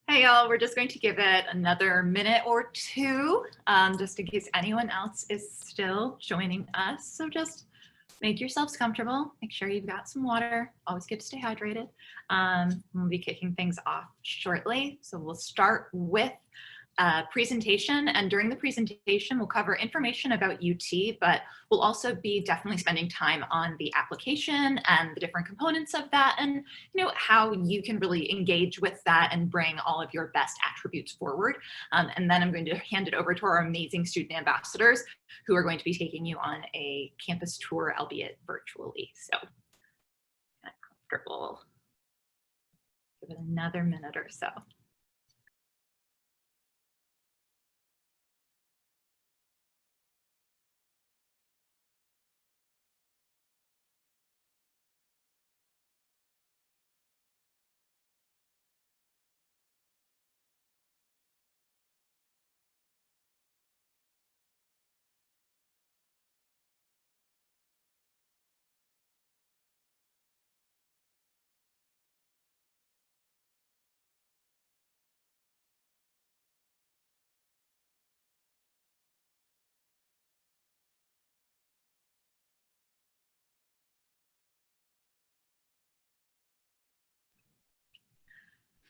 Hey y'all, we're just going to give it another minute or two, just in case anyone else is still joining us. So just make yourselves comfortable, make sure you've got some water, always good to stay hydrated. We'll be kicking things off shortly. So we'll start with a presentation, and during the presentation we'll cover information about UT, but we'll also be definitely spending time on the application and the different components of that, and how you can really engage with that and bring all of your best attributes forward. And then I'm going to hand it over to our amazing student ambassadors who are going to be taking you on a campus tour, albeit virtually. So comfortable. Give it another minute or so.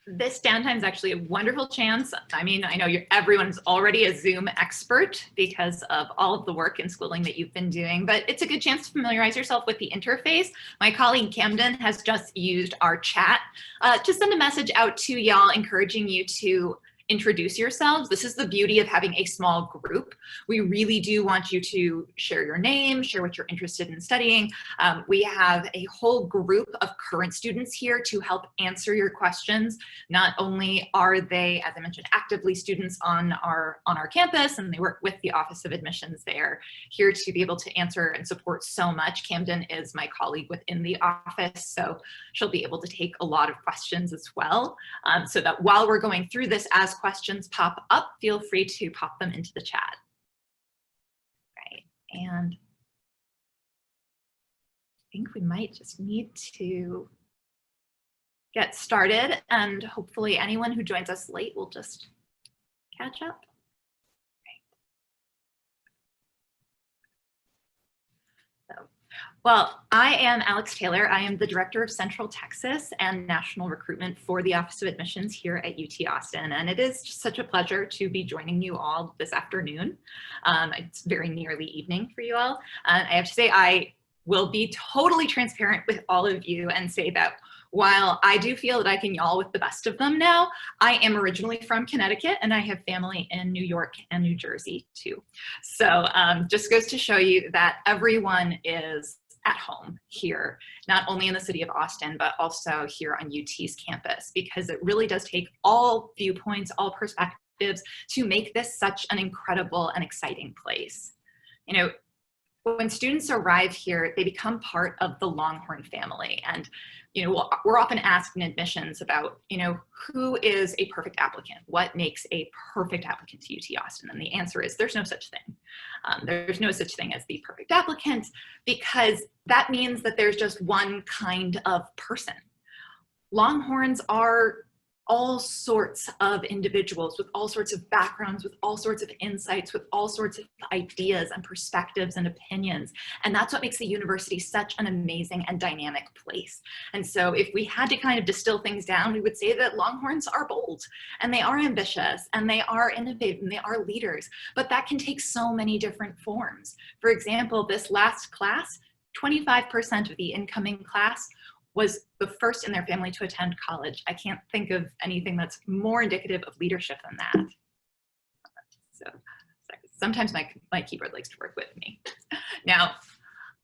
This downtime is actually a wonderful chance. I mean, I know everyone's already a Zoom expert because of all of the work and schooling that you've been doing, but it's a good chance to familiarize yourself with the interface. My colleague Camden has just used our chat to send a message out to y'all, encouraging you to introduce yourselves. This is the beauty of having a small group. We really do want you to share your name, share what you're interested in studying. We have a whole group of current students here to help answer your questions. Not only are they, as I mentioned, actively students on our campus, and they work with the Office of Admissions, they are here to be able to answer and support so much. Camden is my colleague within the office, so she'll be able to take a lot of questions as well. So that while we're going through this, as questions pop up, feel free to pop them into the chat. Right, and I think we might just need to get started, and hopefully anyone who joins us late will just catch up. Well, I am Alex Taylor. I am the Director of Central Texas and National Recruitment for the Office of Admissions here at UT Austin. And it is just such a pleasure to be joining you all this afternoon. It's very nearly evening for you all. I have to say, I will be totally transparent with all of you and say that while I do feel that I can y'all with the best of them now, I am originally from Connecticut and I have family in New York and New Jersey too. So just goes to show you that everyone is at home here, not only in the city of Austin, but also here on UT's campus, because it really does take all viewpoints, all perspectives to make this such an incredible and exciting place. When students arrive here, they become part of the Longhorn family. And we're often asked in admissions about, who is a perfect applicant? What makes a perfect applicant to UT Austin? And the answer is there's no such thing. There's no such thing as the perfect applicant, because that means that there's just one kind of person. Longhorns are all sorts of individuals with all sorts of backgrounds, with all sorts of insights, with all sorts of ideas and perspectives and opinions. And that's what makes the university such an amazing and dynamic place. And so if we had to kind of distill things down, we would say that Longhorns are bold and they are ambitious and they are innovative and they are leaders, but that can take so many different forms. For example, this last class, 25% of the incoming class was the first in their family to attend college. I can't think of anything that's more indicative of leadership than that. So sometimes my keyboard likes to work with me. Now,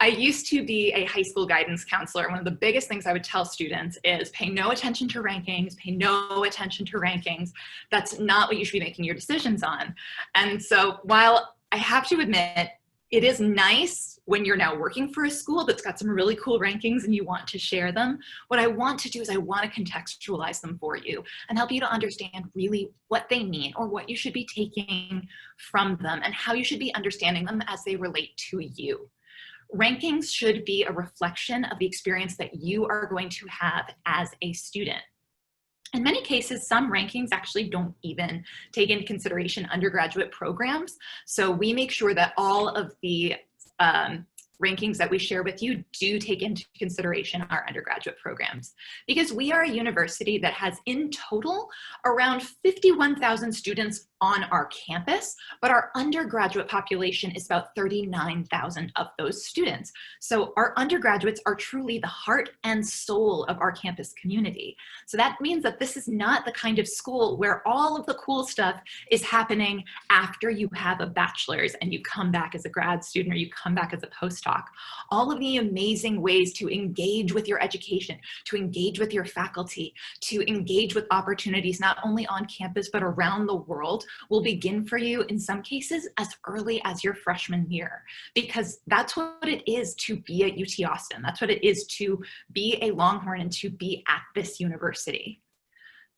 I used to be a high school guidance counselor. One of the biggest things I would tell students is pay no attention to rankings, pay no attention to rankings. That's not what you should be making your decisions on. And so while I have to admit, it is nice when you're now working for a school that's got some really cool rankings and you want to share them. What I want to do is I want to contextualize them for you and help you to understand really what they mean or what you should be taking from them and how you should be understanding them as they relate to you. Rankings should be a reflection of the experience that you are going to have as a student. In many cases, some rankings actually don't even take into consideration undergraduate programs. So we make sure that all of the rankings that we share with you do take into consideration our undergraduate programs, because we are a university that has in total around 51,000 students on our campus, but our undergraduate population is about 39,000 of those students. So our undergraduates are truly the heart and soul of our campus community. So that means that this is not the kind of school where all of the cool stuff is happening after you have a bachelor's and you come back as a grad student or you come back as a postdoc. All of the amazing ways to engage with your education, to engage with your faculty, to engage with opportunities not only on campus but around the world will begin for you in some cases as early as your freshman year, because that's what it is to be at UT Austin. That's what it is to be a Longhorn and to be at this university.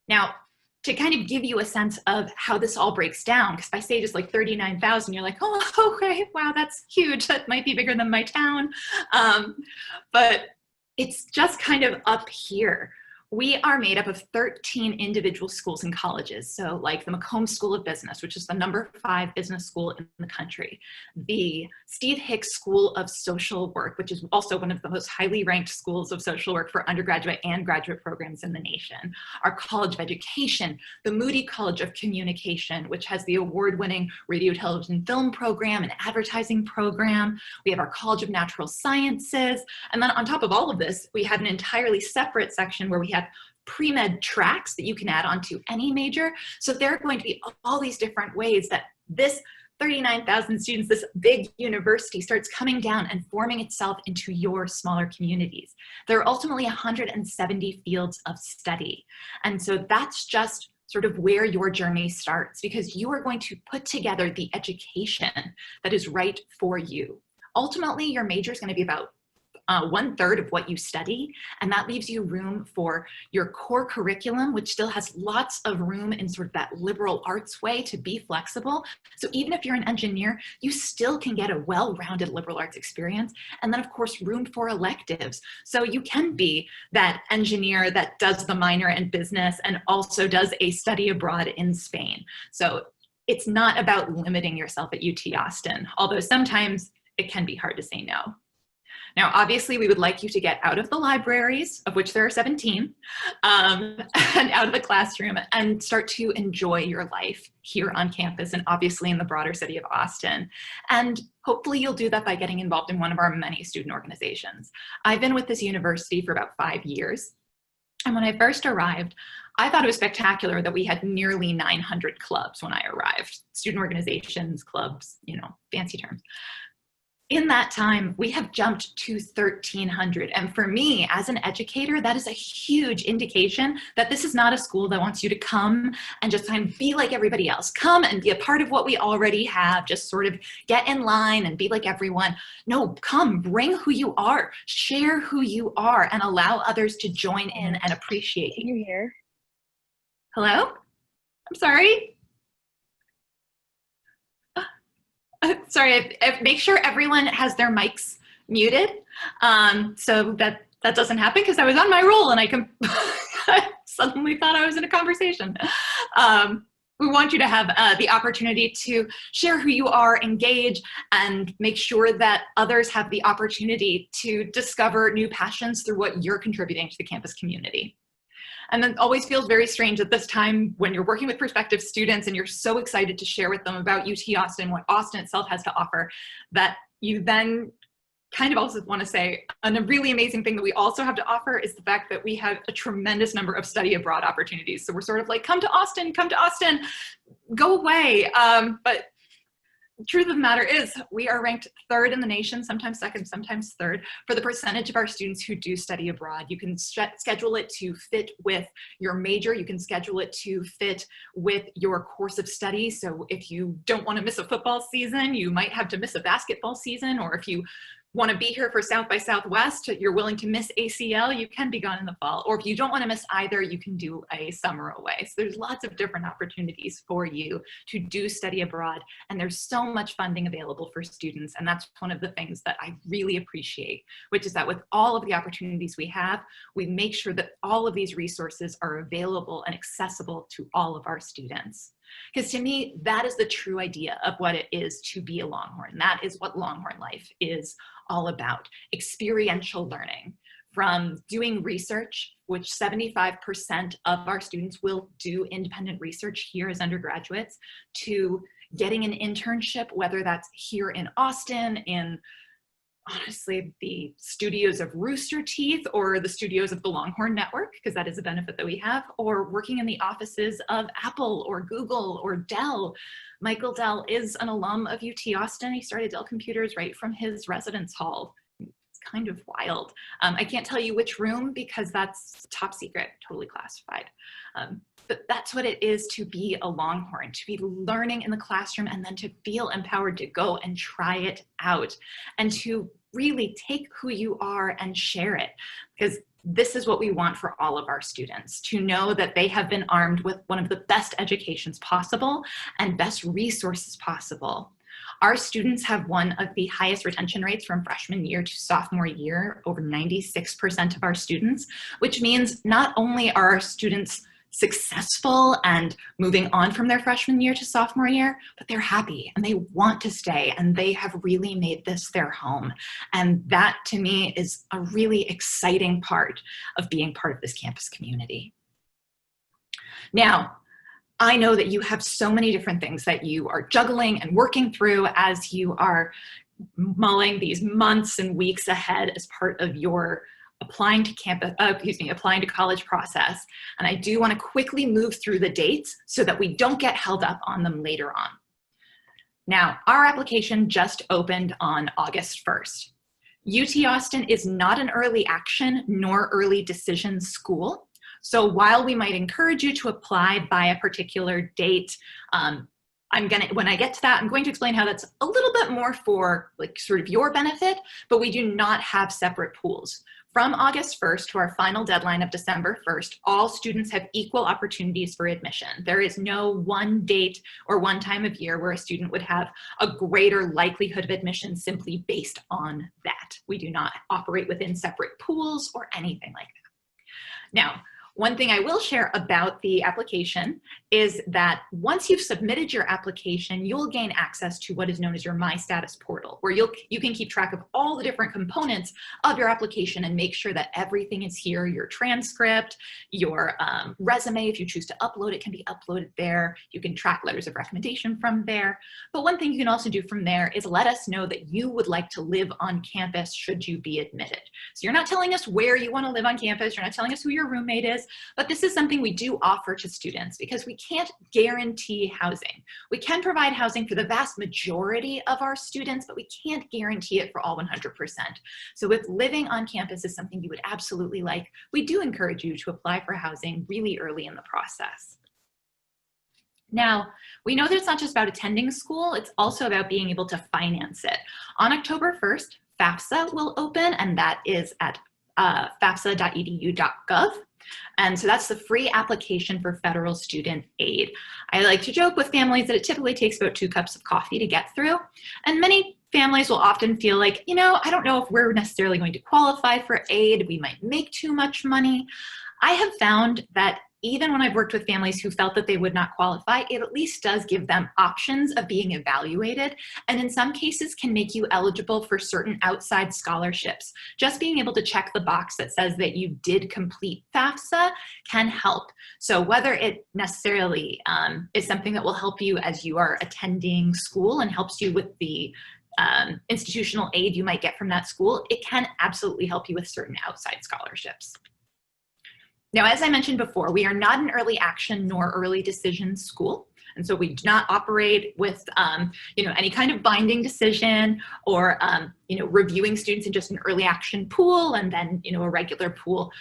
Now, to kind of give you a sense of how this all breaks down, because if I say just like 39,000, you're like, oh, okay, wow, that's huge. That might be bigger than my town. But it's just kind of up here. We are made up of 13 individual schools and colleges. So like the Macomb School of Business, which is the #5 business school in the country. The Steve Hicks School of Social Work, which is also one of the most highly ranked schools of social work for undergraduate and graduate programs in the nation. Our College of Education, the Moody College of Communication, which has the award-winning radio, television, film program and advertising program. We have our College of Natural Sciences. And then on top of all of this, we have an entirely separate section where we have pre-med tracks that you can add on to any major. So there are going to be all these different ways that this 39,000 students, this big university starts coming down and forming itself into your smaller communities. There are ultimately 170 fields of study. And so that's just sort of where your journey starts, because you are going to put together the education that is right for you. Ultimately, your major is going to be about 1/3 of what you study, and that leaves you room for your core curriculum, which still has lots of room in sort of that liberal arts way to be flexible. So even if you're an engineer, you still can get a well-rounded liberal arts experience. And then of course, room for electives. So you can be that engineer that does the minor in business and also does a study abroad in Spain. So it's not about limiting yourself at UT Austin, although sometimes it can be hard to say no. Now, obviously, we would like you to get out of the libraries, of which there are 17, and out of the classroom and start to enjoy your life here on campus and obviously in the broader city of Austin. And hopefully you'll do that by getting involved in one of our many student organizations. I've been with this university for about 5 years. And when I first arrived, I thought it was spectacular that we had nearly 900 clubs when I arrived. Student organizations, clubs, you know, fancy terms. In that time, we have jumped to 1,300. And for me, as an educator, that is a huge indication that this is not a school that wants you to come and just kind of be like everybody else. Come and be a part of what we already have, just sort of get in line and be like everyone. No, come, bring who you are, share who you are, and allow others to join in and appreciate you. Can you hear? Hello? I'm sorry. Sorry, make sure everyone has their mics muted so that doesn't happen, because I was on my roll and I suddenly thought I was in a conversation. We want you to have the opportunity to share who you are, engage, and make sure that others have the opportunity to discover new passions through what you're contributing to the campus community. And it always feels very strange at this time when you're working with prospective students and you're so excited to share with them about UT Austin, what Austin itself has to offer, that you then kind of also want to say, and a really amazing thing that we also have to offer is the fact that we have a tremendous number of study abroad opportunities. So we're sort of like, come to Austin, go away. But the truth of the matter is we are ranked 3rd in the nation, sometimes 2nd, sometimes 3rd, for the percentage of our students who do study abroad. You can schedule it to fit with your major. You can schedule it to fit with your course of study. So if you don't want to miss a football season, you might have to miss a basketball season, or if you want to be here for South by Southwest, you're willing to miss ACL, you can be gone in the fall. Or if you don't want to miss either, you can do a summer away. So there's lots of different opportunities for you to do study abroad. And there's so much funding available for students. And that's one of the things that I really appreciate, which is that with all of the opportunities we have, we make sure that all of these resources are available and accessible to all of our students. Because to me, that is the true idea of what it is to be a Longhorn. That is what Longhorn life is all about. Experiential learning, from doing research, which 75% of our students will do independent research here as undergraduates, to getting an internship, whether that's here in Austin, in honestly the studios of Rooster Teeth or the studios of the Longhorn Network, because that is a benefit that we have, or working in the offices of Apple or Google or Dell. Michael Dell is an alum of UT Austin. He started Dell Computers right from his residence hall. It's kind of wild. I can't tell you which room because that's top secret, totally classified. But that's what it is to be a Longhorn, to be learning in the classroom and then to feel empowered to go and try it out and to really take who you are and share it. Because this is what we want for all of our students, to know that they have been armed with one of the best educations possible and best resources possible. Our students have one of the highest retention rates from freshman year to sophomore year, over 96% of our students, which means not only are our students successful and moving on from their freshman year to sophomore year, but they're happy and they want to stay and they have really made this their home. And that to me is a really exciting part of being part of this campus community. Now, I know that you have so many different things that you are juggling and working through as you are mulling these months and weeks ahead as part of your applying to college process. And I do want to quickly move through the dates so that we don't get held up on them later on. Now, our application just opened on August 1st. UT Austin is not an early action nor early decision school. So while we might encourage you to apply by a particular date, when I get to that, I'm going to explain how that's a little bit more for like sort of your benefit, but we do not have separate pools. From August 1st to our final deadline of December 1st, all students have equal opportunities for admission. There is no one date or one time of year where a student would have a greater likelihood of admission simply based on that. We do not operate within separate pools or anything like that. Now, one thing I will share about the application is that once you've submitted your application, you'll gain access to what is known as your My Status portal, where you can keep track of all the different components of your application and make sure that everything is here. Your transcript, your resume, if you choose to upload it, can be uploaded there. You can track letters of recommendation from there. But one thing you can also do from there is let us know that you would like to live on campus should you be admitted. So you're not telling us where you want to live on campus. You're not telling us who your roommate is. But this is something we do offer to students because we can't guarantee housing. We can provide housing for the vast majority of our students, but we can't guarantee it for all 100%. So if living on campus is something you would absolutely like, we do encourage you to apply for housing really early in the process. Now, we know that it's not just about attending school, it's also about being able to finance it. On October 1st, FAFSA will open, and that is at fafsa.edu.gov. And so that's the free application for federal student aid. I like to joke with families that it typically takes about 2 cups of coffee to get through. And many families will often feel like, you know, I don't know if we're necessarily going to qualify for aid. We might make too much money. I have found that even when I've worked with families who felt that they would not qualify, it at least does give them options of being evaluated, and in some cases can make you eligible for certain outside scholarships. Just being able to check the box that says that you did complete FAFSA can help. So whether it necessarily is something that will help you as you are attending school and helps you with the institutional aid you might get from that school, it can absolutely help you with certain outside scholarships. Now, as I mentioned before, we are not an early action nor early decision school. And so we do not operate with any kind of binding decision or reviewing students in just an early action pool and then a regular pool.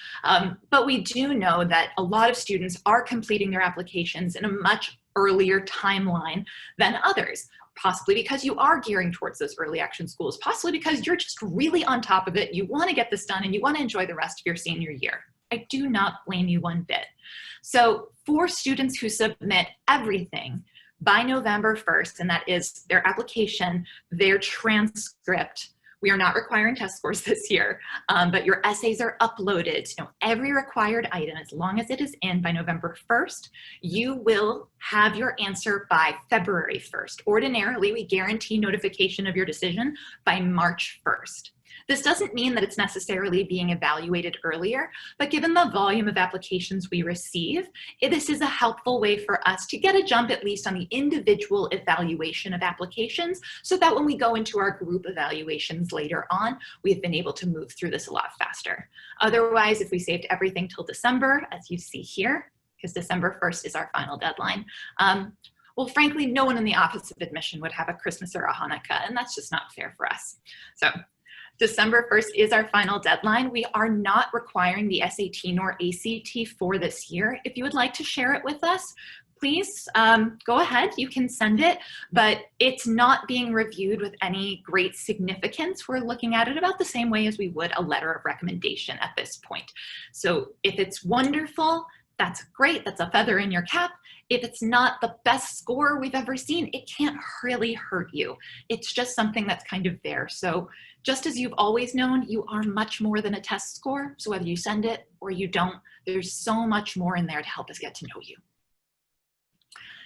But we do know that a lot of students are completing their applications in a much earlier timeline than others. possibly because you are gearing towards those early action schools, possibly because you're just really on top of it, you want to get this done and you want to enjoy the rest of your senior year. I do not blame you one bit. So for students who submit everything by November 1st, and that is their application, their transcript, we are not requiring test scores this year, but your essays are uploaded. You know, every required item, as long as it is in by November 1st, you will have your answer by February 1st. Ordinarily, we guarantee notification of your decision by March 1st. This doesn't mean that it's necessarily being evaluated earlier, but given the volume of applications we receive, this is a helpful way for us to get a jump at least on the individual evaluation of applications, so that when we go into our group evaluations later on, we've been able to move through this a lot faster. Otherwise, if we saved everything till December, as you see here, because December 1st is our final deadline, well, frankly, no one in the Office of Admission would have a Christmas or a Hanukkah, and that's just not fair for us. So December 1st is our final deadline. We are not requiring the SAT nor ACT for this year. If you would like to share it with us, please go ahead, you can send it, but it's not being reviewed with any great significance. We're looking at it about the same way as we would a letter of recommendation at this point. So if it's wonderful, that's great, that's a feather in your cap. If it's not the best score we've ever seen, it can't really hurt you. It's just something that's kind of there. So just as you've always known, you are much more than a test score. So whether you send it or you don't, there's so much more in there to help us get to know you.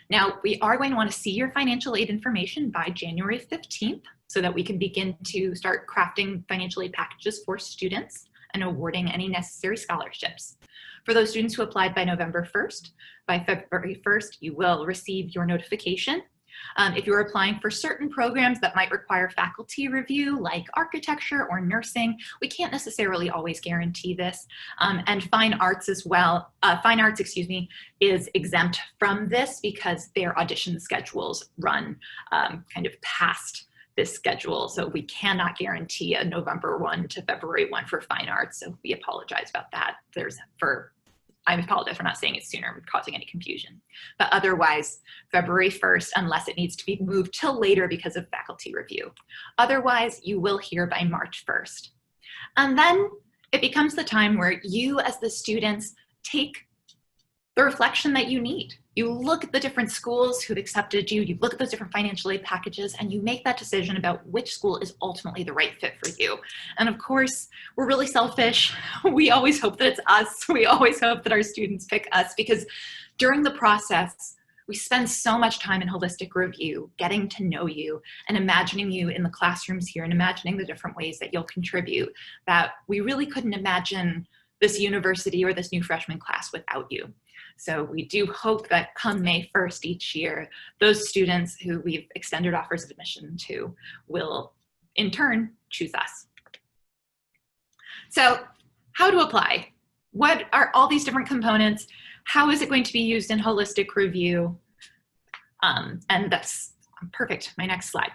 Now, we are going to want to see your financial aid information by January 15th so that we can begin to start crafting financial aid packages for students and awarding any necessary scholarships. For those students who applied by November 1st, by February 1st, you will receive your notification. If you're applying for certain programs that might require faculty review, like architecture or nursing, we can't necessarily always guarantee this. And fine arts as well, is exempt from this because their audition schedules run kind of past this schedule. So we cannot guarantee a November 1 to February 1 for fine arts. So we apologize about that. I apologize for not saying it sooner and causing any confusion. But otherwise, February 1st, unless it needs to be moved till later because of faculty review. Otherwise, you will hear by March 1st. And then it becomes the time where you as the students take the reflection that you need. You look at the different schools who've accepted you, you look at those different financial aid packages, and you make that decision about which school is ultimately the right fit for you. And of course, we're really selfish. We always hope that it's us. We always hope that our students pick us, because during the process, we spend so much time in holistic review, getting to know you and imagining you in the classrooms here and imagining the different ways that you'll contribute, that we really couldn't imagine this university or this new freshman class without you. So we do hope that come May 1st each year, those students who we've extended offers of admission to will in turn choose us. So how to apply? What are all these different components? How is it going to be used in holistic review? And that's perfect, my next slide.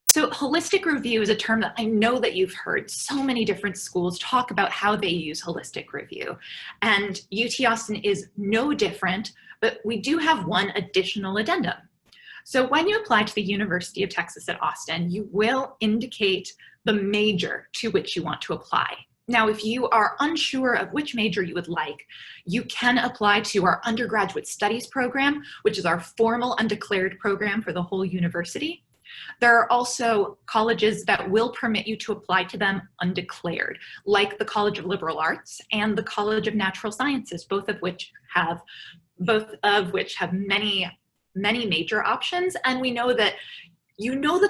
So holistic review is a term that I know that you've heard so many different schools talk about how they use holistic review. And UT Austin is no different, but we do have one additional addendum. So when you apply to the University of Texas at Austin, you will indicate the major to which you want to apply. Now, if you are unsure of which major you would like, you can apply to our undergraduate studies program, which is our formal undeclared program for the whole university. There are also colleges that will permit you to apply to them undeclared, like the College of Liberal Arts and the College of Natural Sciences, both of which have many major options. And we know that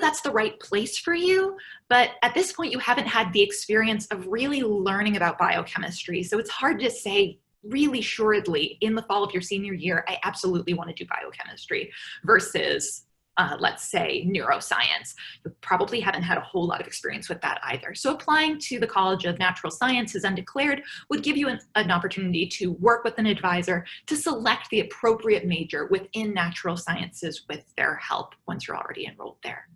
that's the right place for you, but at this point you haven't had the experience of really learning about biochemistry. So it's hard to say really assuredly in the fall of your senior year, I absolutely want to do biochemistry versus let's say neuroscience. You probably haven't had a whole lot of experience with that either. So applying to the College of Natural Sciences undeclared would give you an opportunity to work with an advisor to select the appropriate major within natural sciences with their help once you're already enrolled there.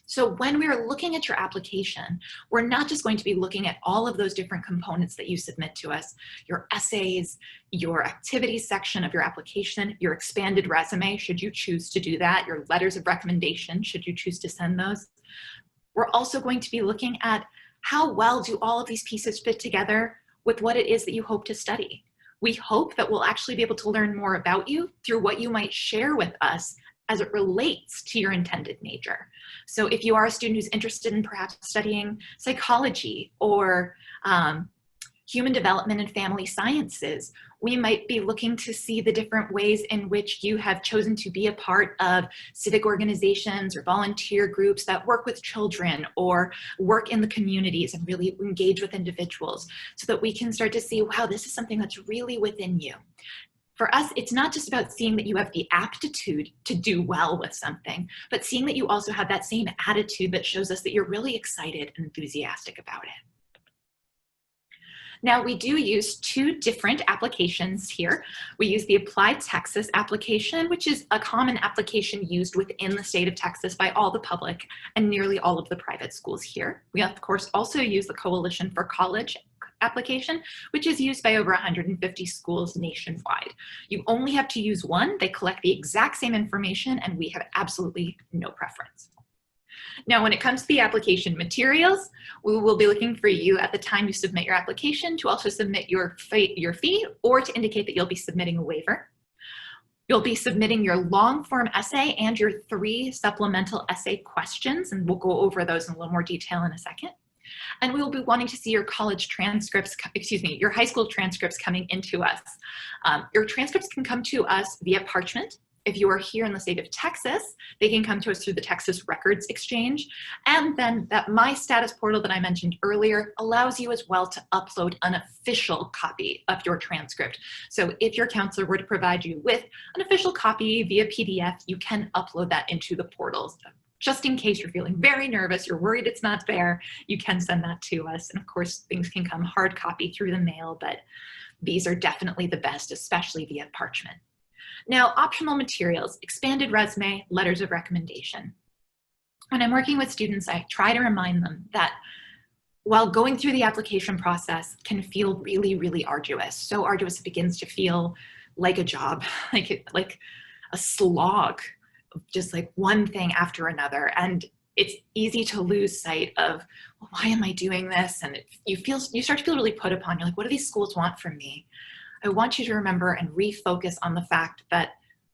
So when we are looking at your application, we're not just going to be looking at all of those different components that you submit to us, your essays, your activities section of your application, your expanded resume, should you choose to do that, your letters of recommendation, should you choose to send those. We're also going to be looking at how well do all of these pieces fit together with what it is that you hope to study. We hope that we'll actually be able to learn more about you through what you might share with us as it relates to your intended major. So if you are a student who's interested in perhaps studying psychology or human development and family sciences, we might be looking to see the different ways in which you have chosen to be a part of civic organizations or volunteer groups that work with children or work in the communities and really engage with individuals, so that we can start to see, wow, this is something that's really within you. For us, it's not just about seeing that you have the aptitude to do well with something, but seeing that you also have that same attitude that shows us that you're really excited and enthusiastic about it. Now, we do use two different applications here. We use the Apply Texas application, which is a common application used within the state of Texas by all the public and nearly all of the private schools here. We, of course, also use the Coalition for College application, which is used by over 150 schools nationwide. You only have to use one. They collect the exact same information, and we have absolutely no preference. Now, when it comes to the application materials, we will be looking for you at the time you submit your application to also submit your fee or to indicate that you'll be submitting a waiver. You'll be submitting your long form essay and your 3 supplemental essay questions, and we'll go over those in a little more detail in a second. And we will be wanting to see your college transcripts, your high school transcripts coming into us. Your transcripts can come to us via Parchment. If you are here in the state of Texas, they can come to us through the Texas Records Exchange. And then that My Status portal that I mentioned earlier allows you as well to upload an official copy of your transcript. So if your counselor were to provide you with an official copy via PDF, you can upload that into the portals. Just in case you're feeling very nervous, you're worried it's not there, you can send that to us. And of course, things can come hard copy through the mail, but these are definitely the best, especially via Parchment. Now, optional materials, expanded resume, letters of recommendation. When I'm working with students, I try to remind them that while going through the application process can feel really, really arduous, so arduous it begins to feel like a job, like a slog, just like one thing after another. And it's easy to lose sight of, well, why am I doing this? And you start to feel really put upon. You're like, what do these schools want from me? I want you to remember and refocus on the fact that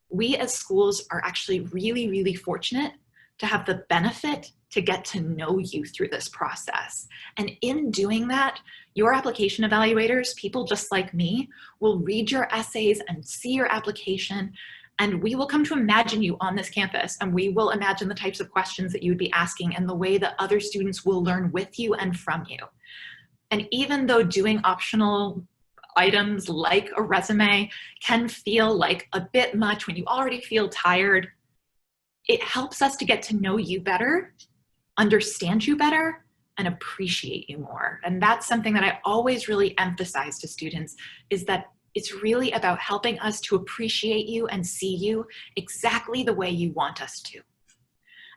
we as schools are actually really, really fortunate to have the benefit to get to know you through this process. And in doing that, your application evaluators, people just like me, will read your essays and see your application, and we will come to imagine you on this campus, and we will imagine the types of questions that you would be asking and the way that other students will learn with you and from you. And even though doing optional items like a resume can feel like a bit much when you already feel tired, it helps us to get to know you better, understand you better, and appreciate you more. And that's something that I always really emphasize to students, is that it's really about helping us to appreciate you and see you exactly the way you want us to.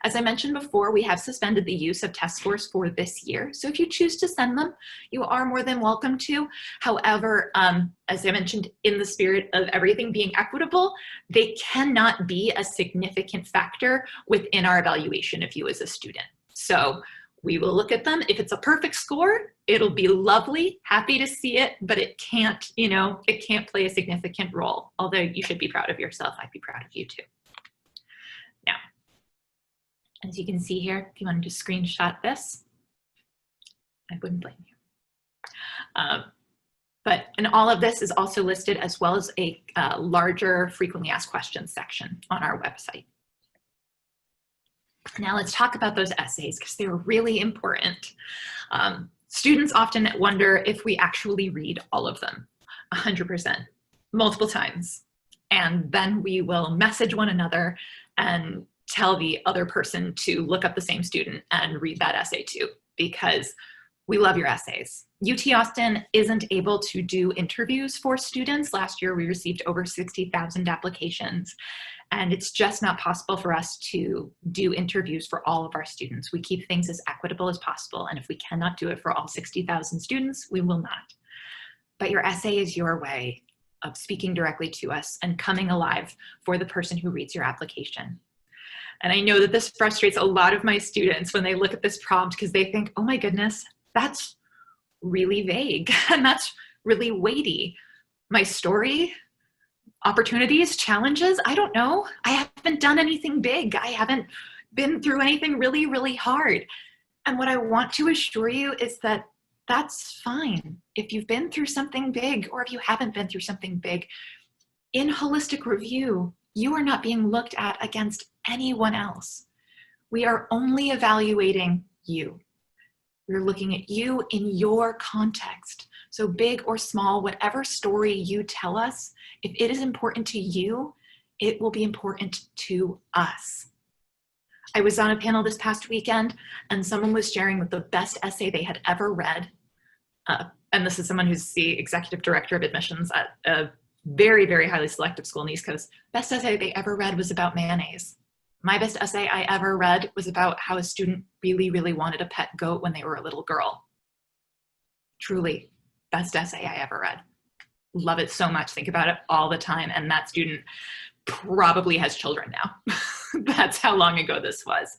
As I mentioned before, we have suspended the use of test scores for this year. So if you choose to send them, you are more than welcome to. However, as I mentioned, in the spirit of everything being equitable, they cannot be a significant factor within our evaluation of you as a student. So we will look at them. If it's a perfect score, it'll be lovely, happy to see it, but it can't, it can't play a significant role. Although you should be proud of yourself, I'd be proud of you too. Now, as you can see here, if you wanted to screenshot this, I wouldn't blame you. And all of this is also listed as well as a larger frequently asked questions section on our website. Now let's talk about those essays, because they're really important. Students often wonder if we actually read all of them, 100%, multiple times. And then we will message one another and tell the other person to look up the same student and read that essay too, because we love your essays. UT Austin isn't able to do interviews for students. Last year, we received over 60,000 applications. And it's just not possible for us to do interviews for all of our students. We keep things as equitable as possible. And if we cannot do it for all 60,000 students, we will not. But your essay is your way of speaking directly to us and coming alive for the person who reads your application. And I know that this frustrates a lot of my students when they look at this prompt because they think, oh my goodness, that's really vague and that's really weighty. My story, opportunities, challenges, I don't know. I haven't done anything big. I haven't been through anything really, really hard. And what I want to assure you is that that's fine. If you've been through something big or if you haven't been through something big, in holistic review, you are not being looked at against anyone else. We are only evaluating you. We're looking at you in your context. So big or small, whatever story you tell us, if it is important to you, it will be important to us. I was on a panel this past weekend and someone was sharing the best essay they had ever read. And this is someone who's the executive director of admissions at a very, very highly selective school in the East Coast. Best essay they ever read was about mayonnaise. My best essay I ever read was about how a student really, really wanted a pet goat when they were a little girl. Truly, best essay I ever read. Love it so much, think about it all the time, and that student probably has children now. That's how long ago this was.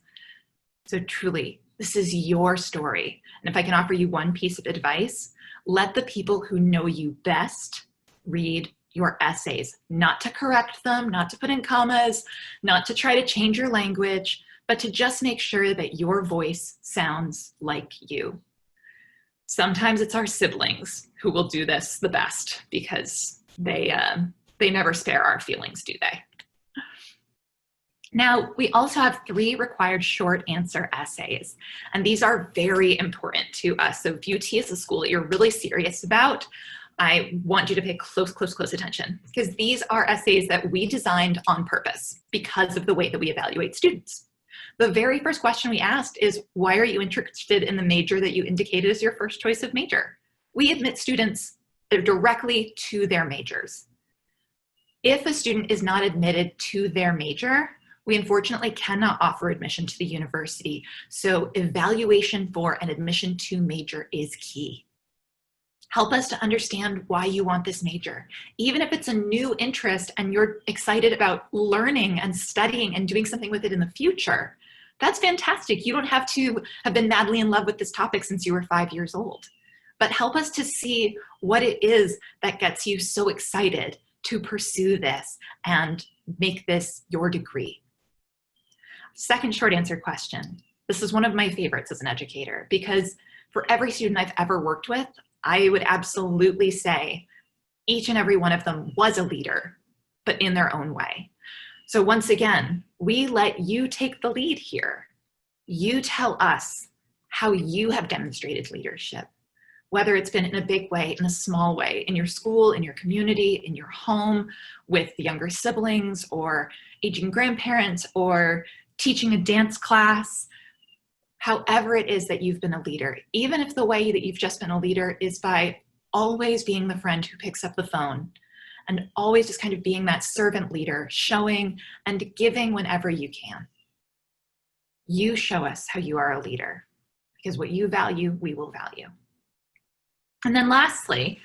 So truly, this is your story. And if I can offer you one piece of advice, let the people who know you best read your essays, not to correct them, not to put in commas, not to try to change your language, but to just make sure that your voice sounds like you. Sometimes it's our siblings who will do this the best because they never spare our feelings, do they? Now, we also have 3 required short answer essays, and these are very important to us. So if UT is a school that you're really serious about, I want you to pay close attention because these are essays that we designed on purpose because of the way that we evaluate students. The very first question we asked is, why are you interested in the major that you indicated as your first choice of major? We admit students directly to their majors. If a student is not admitted to their major, we unfortunately cannot offer admission to the university. So evaluation for an admission to major is key. Help us to understand why you want this major. Even if it's a new interest and you're excited about learning and studying and doing something with it in the future, that's fantastic. You don't have to have been madly in love with this topic since you were 5 years old. But help us to see what it is that gets you so excited to pursue this and make this your degree. Second short answer question. This is one of my favorites as an educator because for every student I've ever worked with, I would absolutely say each and every one of them was a leader, but in their own way. So once again, we let you take the lead here. You tell us how you have demonstrated leadership, whether it's been in a big way, in a small way, in your school, in your community, in your home, with the younger siblings or aging grandparents or teaching a dance class. However it is that you've been a leader, even if the way that you've just been a leader is by always being the friend who picks up the phone and always just kind of being that servant leader, showing and giving whenever you can. You show us how you are a leader because what you value, we will value. And then lastly,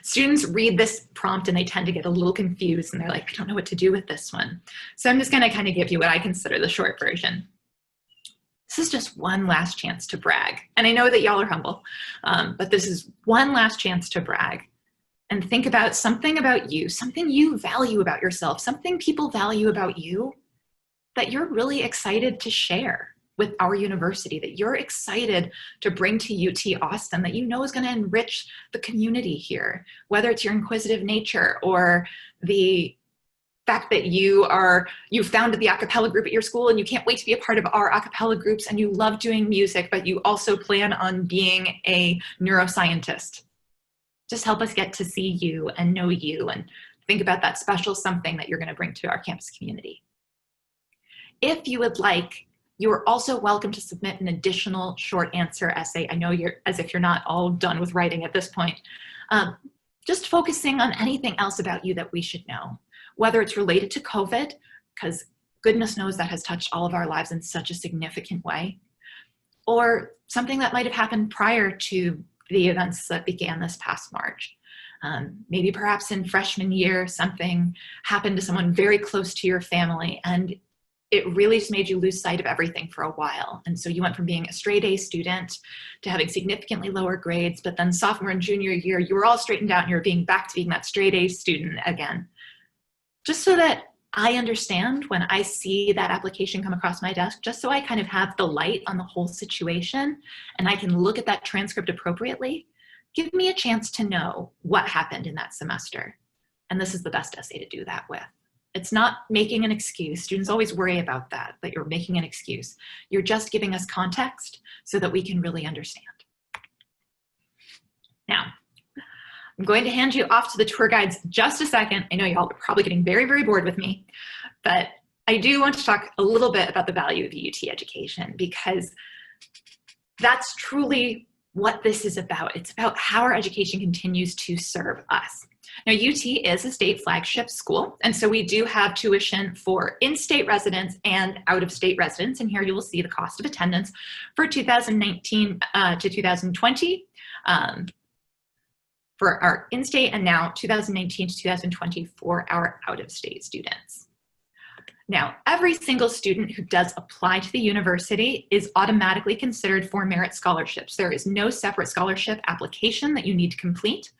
students read this prompt and they tend to get a little confused and they're like, I don't know what to do with this one. So I'm just gonna kind of give you what I consider the short version. This is just one last chance to brag. And I know that y'all are humble, but this is one last chance to brag and think about something about you, something you value about yourself, something people value about you that you're really excited to share with our university, that you're excited to bring to UT Austin, that you know is going to enrich the community here, whether it's your inquisitive nature or the fact that you founded the a cappella group at your school and you can't wait to be a part of our a cappella groups and you love doing music, but you also plan on being a neuroscientist. Just help us get to see you and know you and think about that special something that you're going to bring to our campus community. If you would like, you are also welcome to submit an additional short answer essay. I know you're as if you're not all done with writing at this point. Just focusing on anything else about you that we should know, whether it's related to COVID, because goodness knows that has touched all of our lives in such a significant way. Or something that might have happened prior to the events that began this past March. Maybe perhaps in freshman year, something happened to someone very close to your family, and it really just made you lose sight of everything for a while. And so you went from being a straight A student to having significantly lower grades, but then sophomore and junior year, you were all straightened out and you were back to being that straight A student again. Just so that I understand when I see that application come across my desk, just so I kind of have the light on the whole situation and I can look at that transcript appropriately, give me a chance to know what happened in that semester. And this is the best essay to do that with. It's not making an excuse. Students always worry about that you're making an excuse. You're just giving us context so that we can really understand. Now, I'm going to hand you off to the tour guides just a second. I know y'all are probably getting very, very bored with me, but I do want to talk a little bit about the value of UT education, because that's truly what this is about. It's about how our education continues to serve us. Now, UT is a state flagship school, and so we do have tuition for in-state residents and out-of-state residents, and here you will see the cost of attendance for 2019 to 2020 for our in-state, and now 2019 to 2020 for our out-of-state students. Now, every single student who does apply to the university is automatically considered for merit scholarships. There is no separate scholarship application that you need to complete,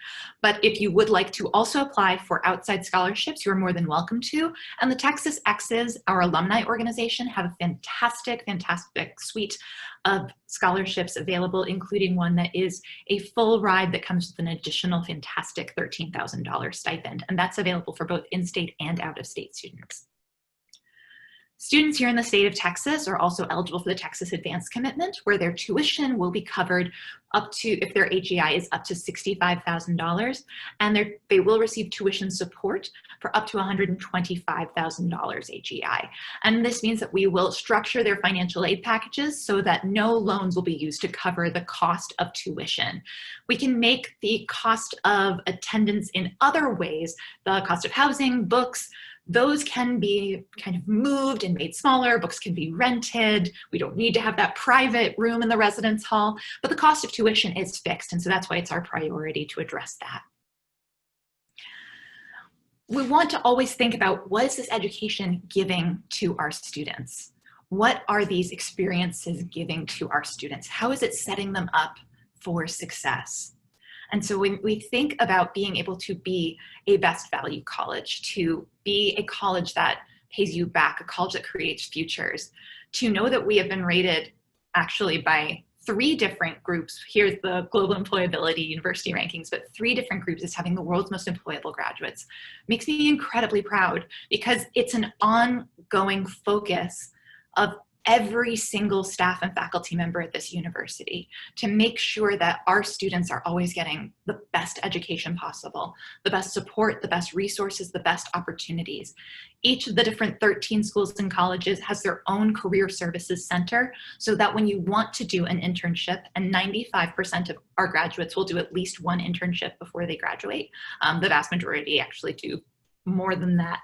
but if you would like to also apply for outside scholarships, you are more than welcome to. And the Texas X's, our alumni organization, have a fantastic, fantastic suite of scholarships available, including one that is a full ride that comes with an additional fantastic $13,000 stipend, and that's available for both in-state and out-of-state students. Students here in the state of Texas are also eligible for the Texas Advanced Commitment, where their tuition will be covered up to, if their AGI is up to $65,000, and they will receive tuition support for up to $125,000 AGI. And this means that we will structure their financial aid packages so that no loans will be used to cover the cost of tuition. We can make the cost of attendance in other ways, the cost of housing, books, those can be kind of moved and made smaller. Books can be rented. We don't need to have that private room in the residence hall, but the cost of tuition is fixed, and so that's why it's our priority to address that. We want to always think about, what is this education giving to our students? What are these experiences giving to our students? How is it setting them up for success? And so when we think about being able to be a best value college, to be a college that pays you back, a college that creates futures, to know that we have been rated actually by 3 different groups. Here's the Global Employability University rankings, but 3 different groups as having the world's most employable graduates makes me incredibly proud, because it's an ongoing focus of every single staff and faculty member at this university to make sure that our students are always getting the best education possible, the best support, the best resources, the best opportunities. Each of the different 13 schools and colleges has their own career services center, so that when you want to do an internship, and 95% of our graduates will do at least 1 internship before they graduate, the vast majority actually do more than that.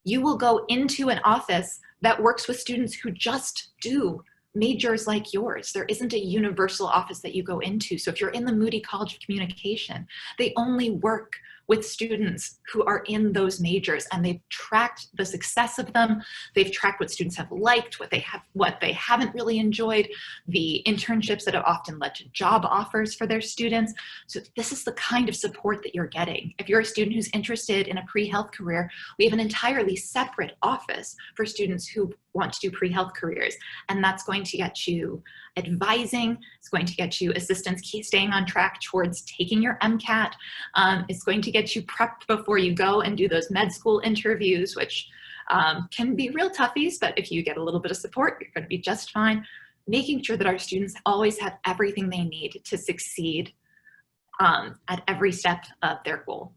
You will go into an office that works with students who just do majors like yours. There isn't a universal office that you go into. So if you're in the Moody College of Communication, they only work with students who are in those majors, and they've tracked the success of them. They've tracked what students have liked, what they haven't really enjoyed, the internships that have often led to job offers for their students. So this is the kind of support that you're getting. If you're a student who's interested in a pre-health career, we have an entirely separate office for students who want to do pre-health careers, and that's going to get you advising, it's going to get you assistance staying on track towards taking your MCAT, it's going to get you prepped before you go and do those med school interviews, which can be real toughies, but if you get a little bit of support, you're going to be just fine. Making sure that our students always have everything they need to succeed at every step of their goal.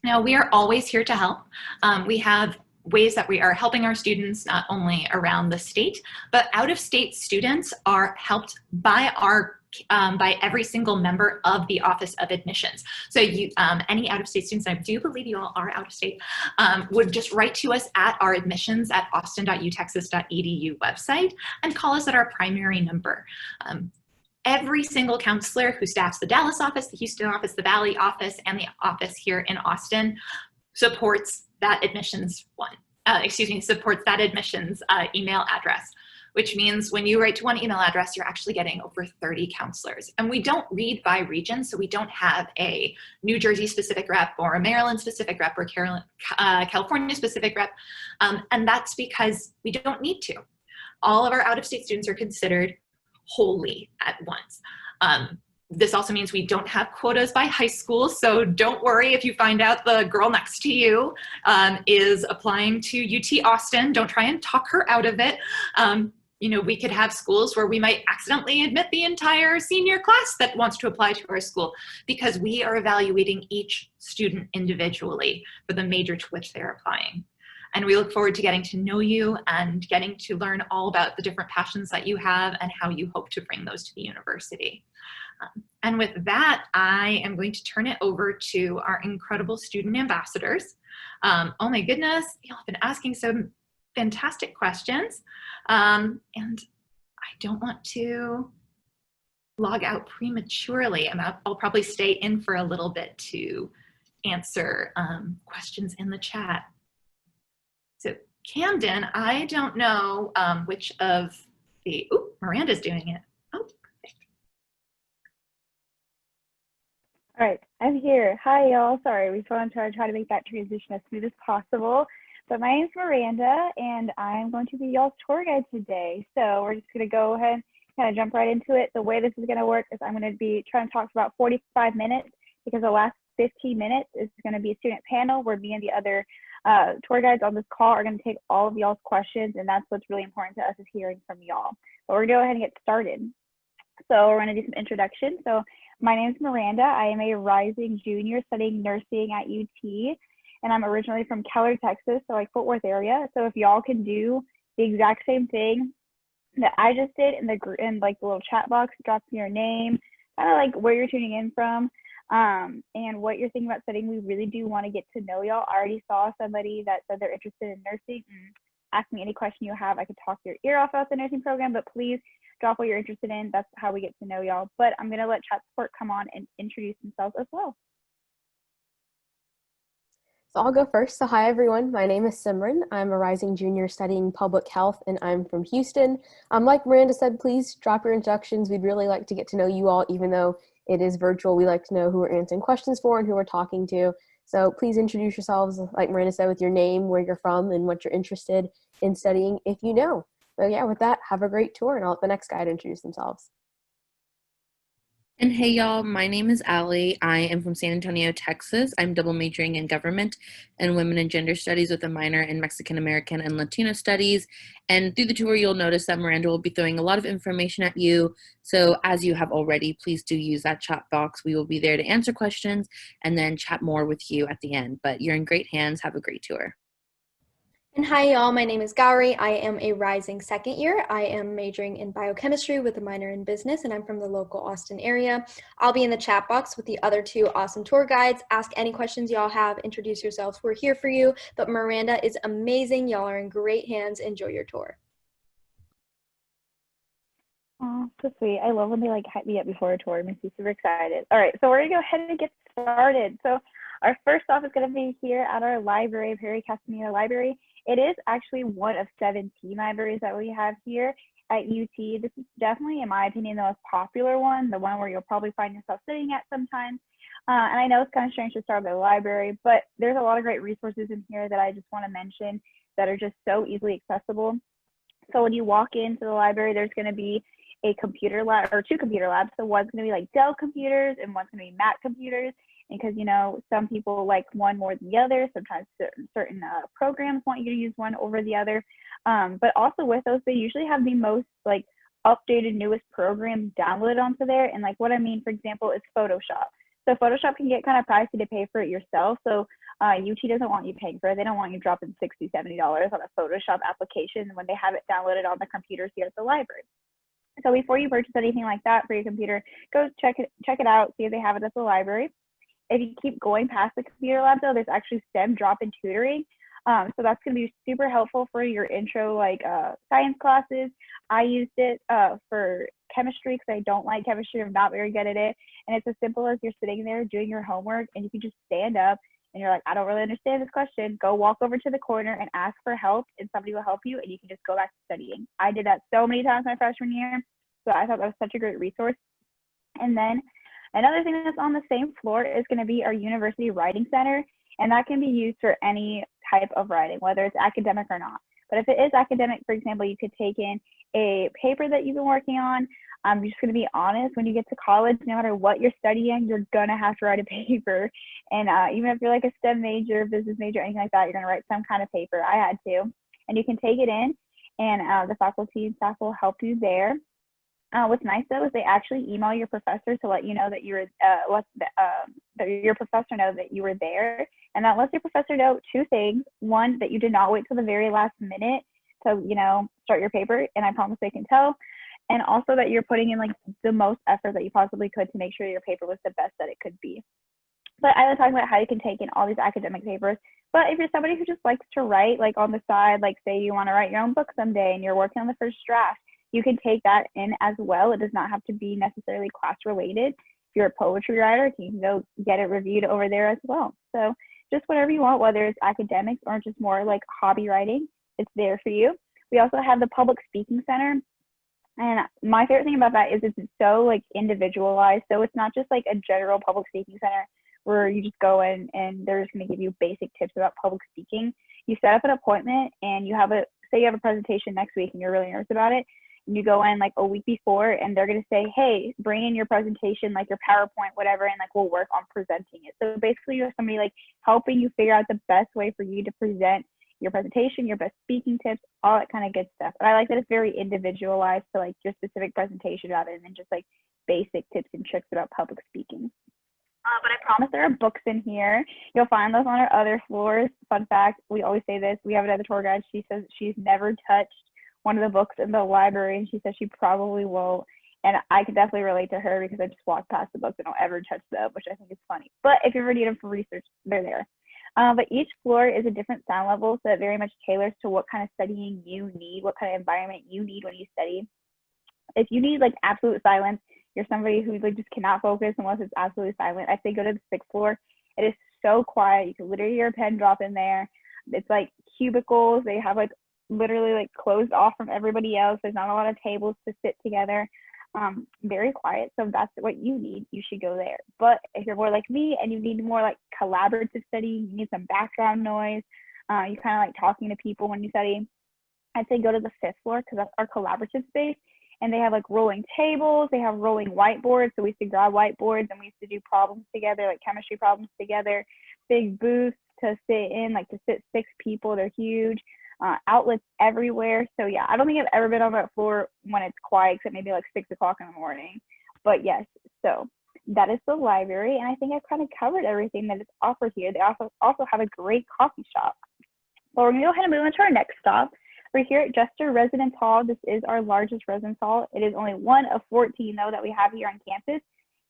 Now, we are always here to help. We have ways that we are helping our students not only around the state, but out-of-state students are helped by our by every single member of the Office of Admissions. So you, any out-of-state students, I do believe you all are out-of-state, would just write to us at our admissions@austin.utexas.edu website and call us at our primary number. Every single counselor who staffs the Dallas office, the Houston office, the Valley office, and the office here in Austin supports that admissions supports that admissions email address, which means when you write to one email address, you're actually getting over 30 counselors. And we don't read by region, so we don't have a New Jersey specific rep or a Maryland specific rep or California specific rep. And that's because we don't need to. All of our out-of-state students are considered wholly at once. This also means we don't have quotas by high school, so don't worry if you find out the girl next to you is applying to UT Austin. Don't try and talk her out of it. You know, we could have schools where we might accidentally admit the entire senior class that wants to apply to our school because we are evaluating each student individually for the major to which they're applying. And we look forward to getting to know you and getting to learn all about the different passions that you have and how you hope to bring those to the university. And with that, I am going to turn it over to our incredible student ambassadors. Oh my goodness, y'all have been asking some fantastic questions. And I don't want to log out prematurely. I'll probably stay in for a little bit to answer questions in the chat. So Camden, I don't know which of the, oh, Miranda's doing it. Oh, perfect. All right, I'm here. Hi, y'all. Sorry, we want to try to make that transition as smooth as possible. But my name's Miranda, and I'm going to be y'all's tour guide today. So we're just going to go ahead and kind of jump right into it. The way this is going to work is I'm going to be trying to talk for about 45 minutes because the last 15 minutes is going to be a student panel where me and the other tour guides on this call are going to take all of y'all's questions, and that's what's really important to us is hearing from y'all. But we're going to go ahead and get started. So we're going to do some introduction. So my name is Miranda. I am a rising junior studying nursing at UT, and I'm originally from Keller, Texas, so like Fort Worth area. So if y'all can do the exact same thing that I just did in the like the little chat box, drop your name, kind of like where you're tuning in from, and what you're thinking about studying. We really do want to get to know y'all. I already saw somebody that said they're interested in nursing. Ask me any question you have. I could talk your ear off about the nursing program, but please drop what you're interested in. That's how we get to know y'all. But I'm going to let chat support come on and introduce themselves as well. So I'll go first. So hi everyone, my name is Simran. I'm a rising junior studying public health and I'm from Houston. Like Miranda said, please drop your introductions. We'd really like to get to know you all, even though it is virtual. We like to know who we're answering questions for and who we're talking to. So please introduce yourselves, like Miranda said, with your name, where you're from, and what you're interested in studying if you know. So yeah, with that, have a great tour, and I'll let the next guy introduce themselves. And hey y'all, my name is Allie. I am from San Antonio, Texas. I'm double majoring in government and women and gender studies with a minor in Mexican American and Latino studies. And through the tour, you'll notice that Miranda will be throwing a lot of information at you. So as you have already, please do use that chat box. We will be there to answer questions and then chat more with you at the end. But you're in great hands. Have a great tour. And hi y'all, my name is Gauri. I am a rising second year. I am majoring in biochemistry with a minor in business, and I'm from the local Austin area. I'll be in the chat box with the other two awesome tour guides. Ask any questions y'all have, introduce yourselves. We're here for you. But Miranda is amazing. Y'all are in great hands. Enjoy your tour. Oh, so sweet. I love when they like hype me up before a tour. It makes me super excited. All right, so we're gonna go ahead and get started. So our first stop is gonna be here at our library, Perry Castaneda Library. It is actually one of 17 libraries that we have here at UT. This is definitely, in my opinion, the most popular one, the one where you'll probably find yourself sitting at sometimes. And I know it's kind of strange to start with a library, but there's a lot of great resources in here that I just want to mention that are just so easily accessible. So when you walk into the library, there's going to be a computer lab or two computer labs. So one's going to be like Dell computers and one's going to be Mac computers. And because, you know, some people like one more than the other. Sometimes certain programs want you to use one over the other. But also with those, they usually have the most like updated, newest programs downloaded onto there. And like what I mean, for example, is Photoshop. So Photoshop can get kind of pricey to pay for it yourself. So UT doesn't want you paying for it. They don't want you dropping $60, $70 on a Photoshop application when they have it downloaded on the computers here at the library. So before you purchase anything like that for your computer, go check it out, see if they have it at the library. If you keep going past the computer lab, though, there's actually STEM drop-in tutoring. So that's going to be super helpful for your intro, like science classes. I used it for chemistry because I don't like chemistry. I'm not very good at it. And it's as simple as you're sitting there doing your homework and you can just stand up and you're like, I don't really understand this question. Go walk over to the corner and ask for help and somebody will help you and you can just go back to studying. I did that so many times my freshman year. So I thought that was such a great resource. And then another thing that's on the same floor is going to be our University Writing Center, and that can be used for any type of writing, whether it's academic or not. But if it is academic, for example, you could take in a paper that you've been working on. I'm just going to be honest, when you get to college, no matter what you're studying, you're going to have to write a paper. And even if you're like a STEM major, business major, anything like that, you're going to write some kind of paper. I had to. And you can take it in, and the faculty and staff will help you there. What's nice though is they actually email your professor to let you know that that your professor know that you were there, and that lets your professor know two things: one, that you did not wait till the very last minute to start your paper, and I promise they can tell, and also that you're putting in like the most effort that you possibly could to make sure your paper was the best that it could be. But I was talking about how you can take in all these academic papers. But if you're somebody who just likes to write, like on the side, like say you want to write your own book someday and you're working on the first draft, you can take that in as well. It does not have to be necessarily class related. If you're a poetry writer, you can go get it reviewed over there as well. So just whatever you want, whether it's academics or just more like hobby writing, it's there for you. We also have the Public Speaking Center. And my favorite thing about that is it's so like individualized. So it's not just like a general public speaking center where you just go in and they're just going to give you basic tips about public speaking. You set up an appointment and say you have a presentation next week and you're really nervous about it. You go in like a week before and they're going to say, hey, bring in your presentation, like your PowerPoint, whatever, and like we'll work on presenting it. So basically you have somebody like helping you figure out the best way for you to present your presentation, your best speaking tips, all that kind of good stuff. And I like that it's very individualized to like your specific presentation rather than just like basic tips and tricks about public speaking. But I promise there are books in here. You'll find those on our other floors. Fun fact, we always say this. We have another tour guide. She says she's never touched one of the books in the library, and she says she probably won't. And I can definitely relate to her because I just walk past the books and don't ever touch them, which I think is funny. But if you ever need them for research, they're there. But each floor is a different sound level, so it very much tailors to what kind of studying you need, what kind of environment you need when you study. If you need like absolute silence, you're somebody who like just cannot focus unless it's absolutely silent, I say go to the 6th floor. It is so quiet. You can literally hear a pen drop in there. It's like cubicles. They have like literally like closed off from everybody else. There's not a lot of tables to sit together. Very quiet. So if that's what you need, you should go there. But if you're more like me and you need more like collaborative study, you need some background noise, you kind of like talking to people when you study, I'd say go to the 5th floor because that's our collaborative space. And they have like rolling tables, they have rolling whiteboards. So we used to grab whiteboards and we used to do problems together, like chemistry problems together, big booths to sit in, like to sit 6 people, they're huge. Outlets everywhere. So yeah, I don't think I've ever been on that floor when it's quiet, except maybe like 6 o'clock in the morning. But yes, so that is the library. And I think I've kind of covered everything that is offered here. They also have a great coffee shop. So we're gonna go ahead and move on to our next stop. We're here at Jester Residence Hall. This is our largest residence hall. It is only one of 14 though that we have here on campus.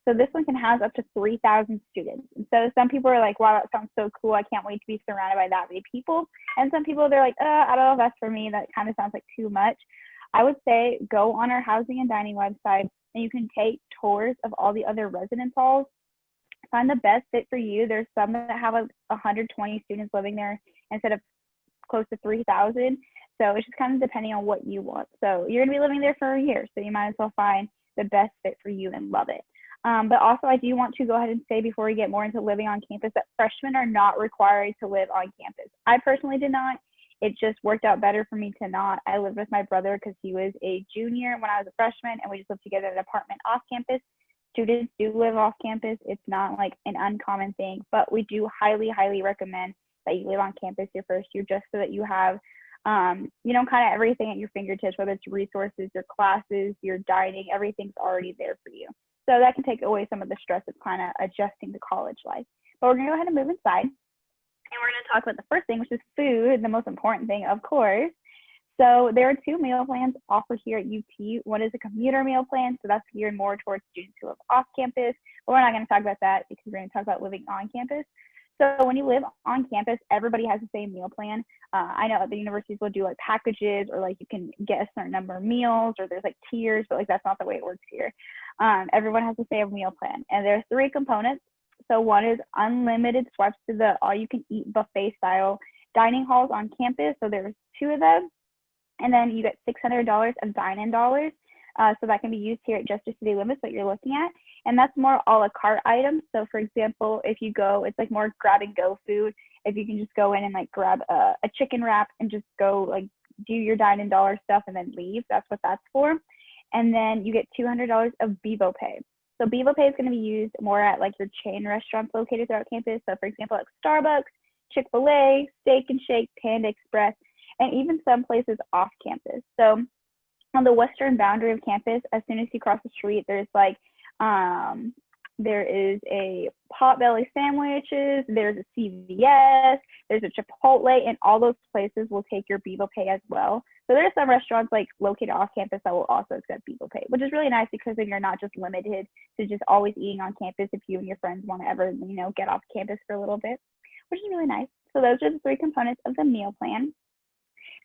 So this one can house up to 3,000 students. And so some people are like, wow, that sounds so cool. I can't wait to be surrounded by that many people. And some people, they're like, I don't know if that's for me. That kind of sounds like too much. I would say go on our housing and dining website and you can take tours of all the other residence halls. Find the best fit for you. There's some that have 120 students living there instead of close to 3,000. So it's just kind of depending on what you want. So you're going to be living there for a year. So you might as well find the best fit for you and love it. But also I do want to go ahead and say before we get more into living on campus that freshmen are not required to live on campus. I personally did not. It just worked out better for me to not. I lived with my brother because he was a junior when I was a freshman and we just lived together in an apartment off campus. Students do live off campus. It's not like an uncommon thing, but we do highly, highly recommend that you live on campus your first year just so that you have kind of everything at your fingertips, whether it's resources, your classes, your dining, everything's already there for you. So that can take away some of the stress of kind of adjusting to college life. But we're going to go ahead and move inside. And we're going to talk about the first thing, which is food, the most important thing, of course. So there are two meal plans offered here at UT. One is a commuter meal plan, so that's geared more towards students who live off campus, but we're not going to talk about that because we're going to talk about living on campus. So when you live on campus, everybody has the same meal plan. I know other universities will do like packages, or like you can get a certain number of meals, or there's like tiers, but like that's not the way it works here. Everyone has the same meal plan, and there's three components. So one is unlimited swipes to the all-you-can-eat buffet style dining halls on campus. So there's two of them, and then you get $600 of dine-in dollars. So that can be used here at Jester City Limits that you're looking at. And that's more a la carte items. So for example, if you go, it's like more grab and go food. If you can just go in and like grab a chicken wrap and just go like do your dine-in dollar stuff and then leave, that's what that's for. And then you get $200 of Bevo Pay. So Bevo Pay is going to be used more at like your chain restaurants located throughout campus. So for example, like Starbucks, Chick-fil-A, Steak and Shake, Panda Express, and even some places off campus. So on the western boundary of campus, as soon as you cross the street, there's like there is a Potbelly Sandwiches, there's a CVS, there's a Chipotle, and all those places will take your Bevo Pay as well. So there are some restaurants like located off campus that will also accept Bevo Pay, which is really nice because then you're not just limited to just always eating on campus if you and your friends want to ever, you know, get off campus for a little bit, which is really nice. So those are the three components of the meal plan.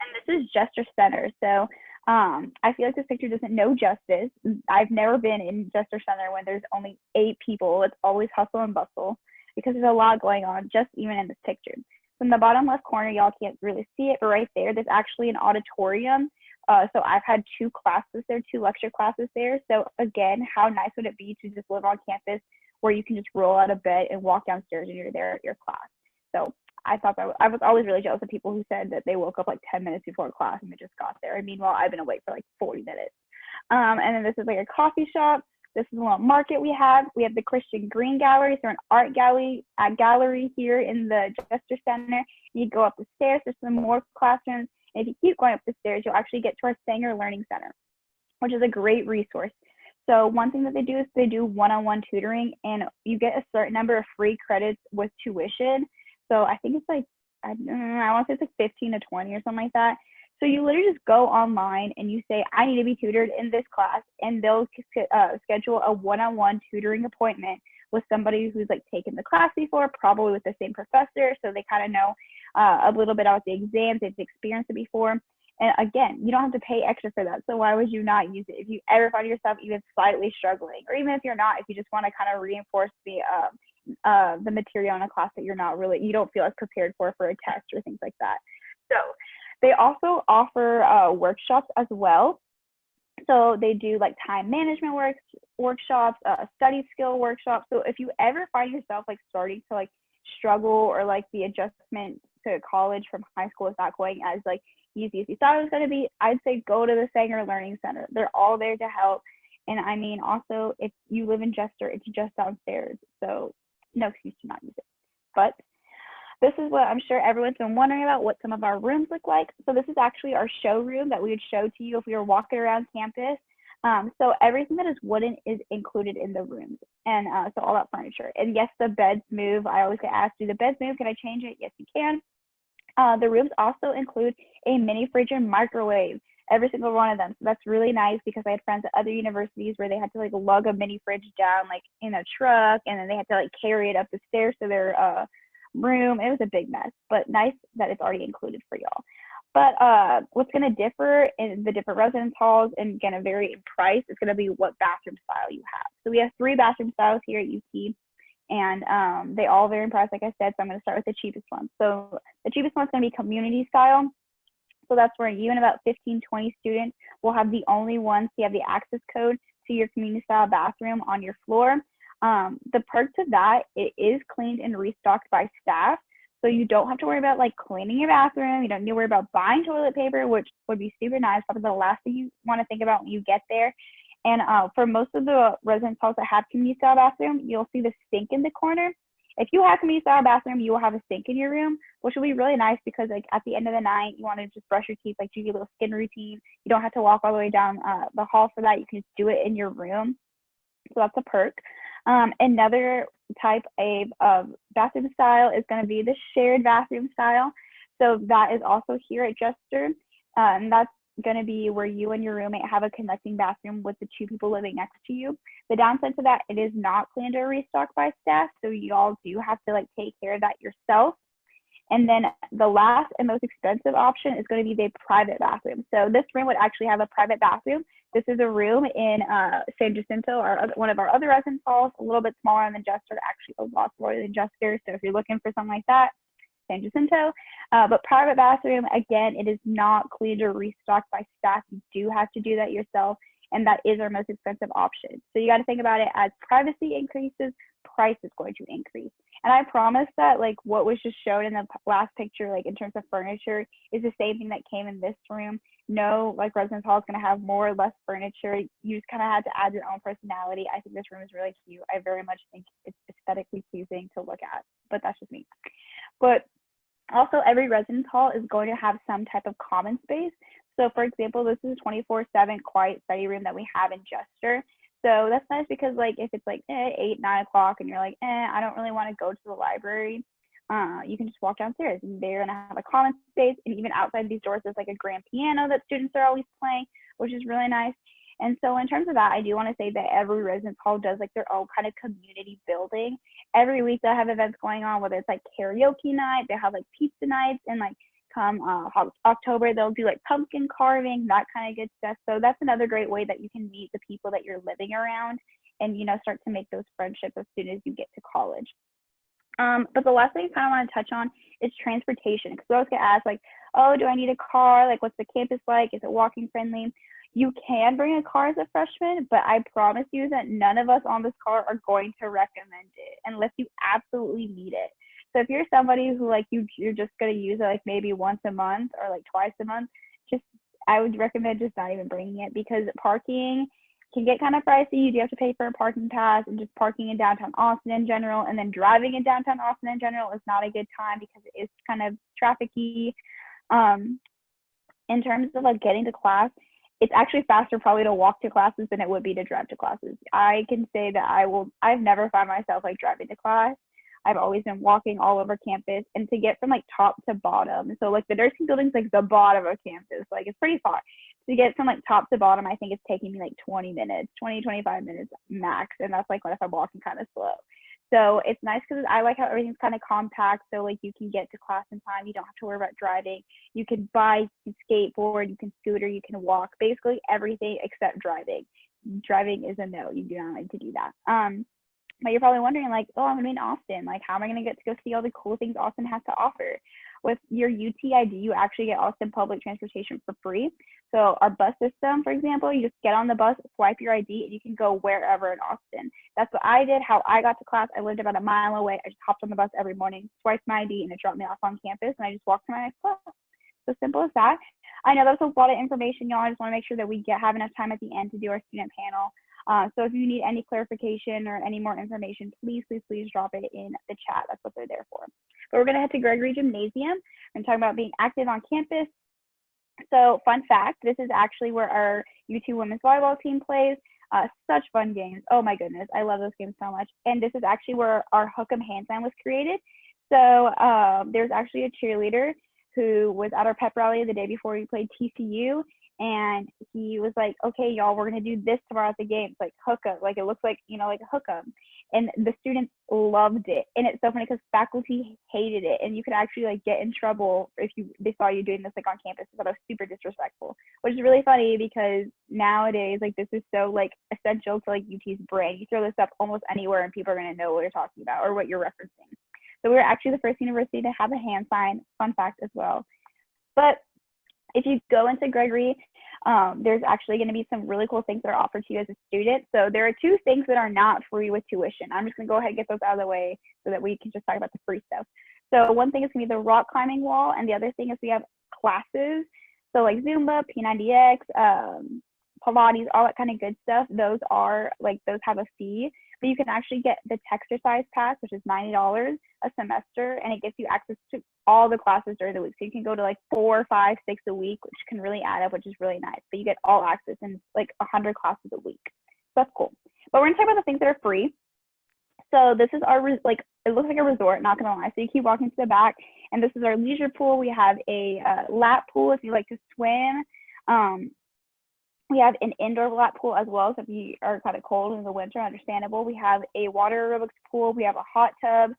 And this is Jester Center. So I feel like this picture doesn't know justice. I've never been in Jester Center when there's only 8 people. It's always hustle and bustle because there's a lot going on just even in this picture. So in the bottom left corner, y'all can't really see it, but right there, there's actually an auditorium. So I've had 2 classes there, 2 lecture classes there. So again, how nice would it be to just live on campus where you can just roll out of bed and walk downstairs and you're there at your class. So I thought that I was always really jealous of people who said that they woke up like 10 minutes before class and they just got there. And meanwhile, I've been awake for like 40 minutes. And then this is like a coffee shop. This is a little market we have. We have the Christian Green Gallery, so an art gallery here in the Jester Center. You go up the stairs, there's some more classrooms. And if you keep going up the stairs, you'll actually get to our Sanger Learning Center, which is a great resource. So one thing that they do is they do one-on-one tutoring, and you get a certain number of free credits with tuition. So I think it's like, I want to say it's like 15 to 20 or something like that. So you literally just go online and you say, I need to be tutored in this class, and they'll schedule a one-on-one tutoring appointment with somebody who's like taken the class before, probably with the same professor. So they kind of know a little bit about the exams, they've experienced it before. And again, you don't have to pay extra for that. So why would you not use it? If you ever find yourself even slightly struggling, or even if you're not, if you just want to kind of reinforce the material in a class that you don't feel as prepared for a test or things like that. So they also offer workshops as well. So they do like time management workshops, study skill workshops. So if you ever find yourself like starting to like struggle, or like the adjustment to college from high school is not going as like easy as you thought it was going to be, I'd say go to the Sanger Learning Center. They're all there to help. And I mean, also, if you live in Jester, it's just downstairs. So no excuse to not use it. But this is what I'm sure everyone's been wondering about, what some of our rooms look like. So this is actually our showroom that we would show to you if we were walking around campus. So everything that is wooden is included in the rooms, and so all that furniture. And yes, the beds move. I always get asked, do the beds move? Can I change it? Yes, you can. The rooms also include a mini fridge and microwave, every single one of them. So that's really nice because I had friends at other universities where they had to like lug a mini fridge down like in a truck, and then they had to like carry it up the stairs to their room. It was a big mess, but nice that it's already included for y'all. But what's going to differ in the different residence halls and going to vary in price is going to be what bathroom style you have. So we have 3 bathroom styles here at UT, and they all vary in price, like I said. So I'm going to start with the cheapest one. So the cheapest one's going to be community style. So that's where you and about 15, 20 students will have the only ones to have the access code to your community style bathroom on your floor. The perks of that, it is cleaned and restocked by staff. So you don't have to worry about like cleaning your bathroom. You don't need to worry about buying toilet paper, which would be super nice. Probably the last thing you want to think about when you get there. And for most of the residence halls that have community style bathroom, you'll see the sink in the corner. If you have community style bathroom, you will have a sink in your room, which will be really nice because like at the end of the night, you want to just brush your teeth, like do your little skin routine. You don't have to walk all the way down the hall for that. You can just do it in your room. So that's a perk. Another type of bathroom style is going to be the shared bathroom style. So that is also here at Jester. And that's going to be where you and your roommate have a connecting bathroom with the 2 people living next to you. The downside to that, it is not planned or restocked by staff, so y'all do have to like take care of that yourself. And then the last and most expensive option is going to be the private bathroom. So this room would actually have a private bathroom. This is a room in San Jacinto, one of our other residence halls, a little bit smaller than Jester, actually a lot smaller than Jester. So if you're looking for something like that, San Jacinto. But private bathroom, again, it is not cleaned or restocked by staff. You do have to do that yourself, and that is our most expensive option. So you got to think about it as privacy increases, price is going to increase. And I promise that like what was just shown in the last picture, like in terms of furniture, is the same thing that came in this room. No, like residence hall is going to have more or less furniture. You just kind of had to add your own personality. I think this room is really cute. I very much think it's aesthetically pleasing to look at, but that's just me. But also, every residence hall is going to have some type of common space. So for example, this is a 24/7 quiet study room that we have in Jester. So that's nice because like if it's like 8, 9 o'clock and you're like, I don't really want to go to the library, you can just walk downstairs and they're gonna have a common space. And even outside these doors, there's like a grand piano that students are always playing, which is really nice. And so in terms of that, I do want to say that every residence hall does like their own kind of community building. Every week they'll have events going on, whether it's like karaoke night, they have like pizza nights, and like come October, they'll do like pumpkin carving, that kind of good stuff. So that's another great way that you can meet the people that you're living around and, you know, start to make those friendships as soon as you get to college. But the last thing I kind of want to touch on is transportation, because we always get asked like, oh, do I need a car? Like, what's the campus like? Is it walking friendly? You can bring a car as a freshman, but I promise you that none of us on this call are going to recommend it unless you absolutely need it. So if you're somebody who like you're just going to use it like maybe once a month or like twice a month, I would recommend just not even bringing it, because parking can get kind of pricey. You do have to pay for a parking pass, and just parking in downtown Austin in general, and then driving in downtown Austin in general is not a good time because it is kind of trafficy. In terms of like getting to class, it's actually faster probably to walk to classes than it would be to drive to classes. I can say that I've never found myself like driving to class. I've always been walking all over campus, and to get from like top to bottom. So like the nursing building's like the bottom of campus. Like it's pretty far. To get from like top to bottom, I think it's taking me like 20 minutes, 25 minutes max. And that's like when if I'm walking kind of slow. So it's nice because I like how everything's kind of compact. So like you can get to class in time. You don't have to worry about driving. You can bike, you can skateboard, you can scooter, you can walk, basically everything except driving. Driving is a no. You do not need to do that. But you're probably wondering like, oh, I'm gonna be in Austin. Like, how am I gonna get to go see all the cool things Austin has to offer? With your UTID, you actually get Austin public transportation for free. So our bus system, for example, you just get on the bus, swipe your ID, and you can go wherever in Austin. That's what I did, how I got to class. I lived about a mile away. I just hopped on the bus every morning, swiped my ID, and it dropped me off on campus, and I just walked to my next class. So simple as that. I know that's a lot of information, y'all. I just want to make sure that we have enough time at the end to do our student panel. So if you need any clarification or any more information, please drop it in the chat. That's what they're there for. But we're going to head to Gregory Gymnasium and talk about being active on campus. So fun fact, this is actually where our UT women's volleyball team plays. Such fun games. Oh my goodness, I love those games so much. And this is actually where our Hook'em hand sign was created. So there's actually a cheerleader who was at our pep rally the day before we played TCU. And he was like, okay, y'all, we're going to do this tomorrow at the game. It's like hook'em, like it looks like, you know, like a hook'em. And the students loved it. And it's so funny because faculty hated it. And you could actually like get in trouble if they saw you doing this like on campus. That was super disrespectful, which is really funny because nowadays, like this is so like essential to like UT's brand. You throw this up almost anywhere and people are going to know what you're talking about or what you're referencing. So we were actually the first university to have a hand sign, fun fact as well. But if you go into Gregory, there's actually going to be some really cool things that are offered to you as a student. So there are 2 things that are not free with tuition. I'm just going to go ahead and get those out of the way so that we can just talk about the free stuff. So one thing is going to be the rock climbing wall, and the other thing is we have classes. So like Zumba, P90X, Pilates, all that kind of good stuff. Those have a fee, but you can actually get the Texercise Pass, which is $90 a semester, and it gives you access to all the classes during the week. So you can go to like 4, 5, 6 a week, which can really add up, which is really nice. But you get all access in like 100 classes a week. So that's cool. But we're gonna talk about the things that are free. So this is our, like, it looks like a resort, not gonna lie. So you keep walking to the back, and this is our leisure pool. We have a lap pool if you like to swim. We have an indoor lap pool as well, so if you are kind of cold in the winter, understandable. We have a water aerobics pool. We have a hot tub.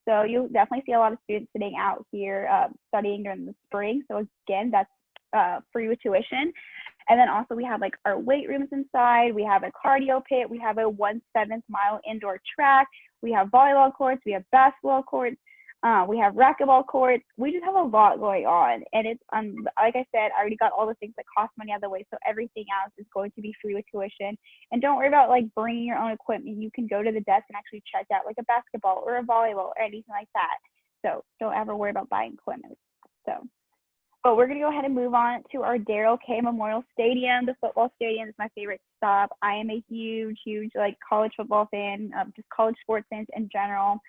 So you'll definitely see a lot of students sitting out here studying during the spring. So again, that's free with tuition. And then also we have like our weight rooms inside. We have a cardio pit. We have a 1/7 mile indoor track. We have volleyball courts. We have basketball courts. We have racquetball courts. We just have a lot going on. And it's, like I said, I already got all the things that cost money out of the way. So everything else is going to be free with tuition. And don't worry about like bringing your own equipment. You can go to the desk and actually check out like a basketball or a volleyball or anything like that. So don't ever worry about buying equipment. But we're going to go ahead and move on to our Darrell K. Memorial Stadium. The football stadium is my favorite stop. I am a huge like college football fan, just college sports fans in general.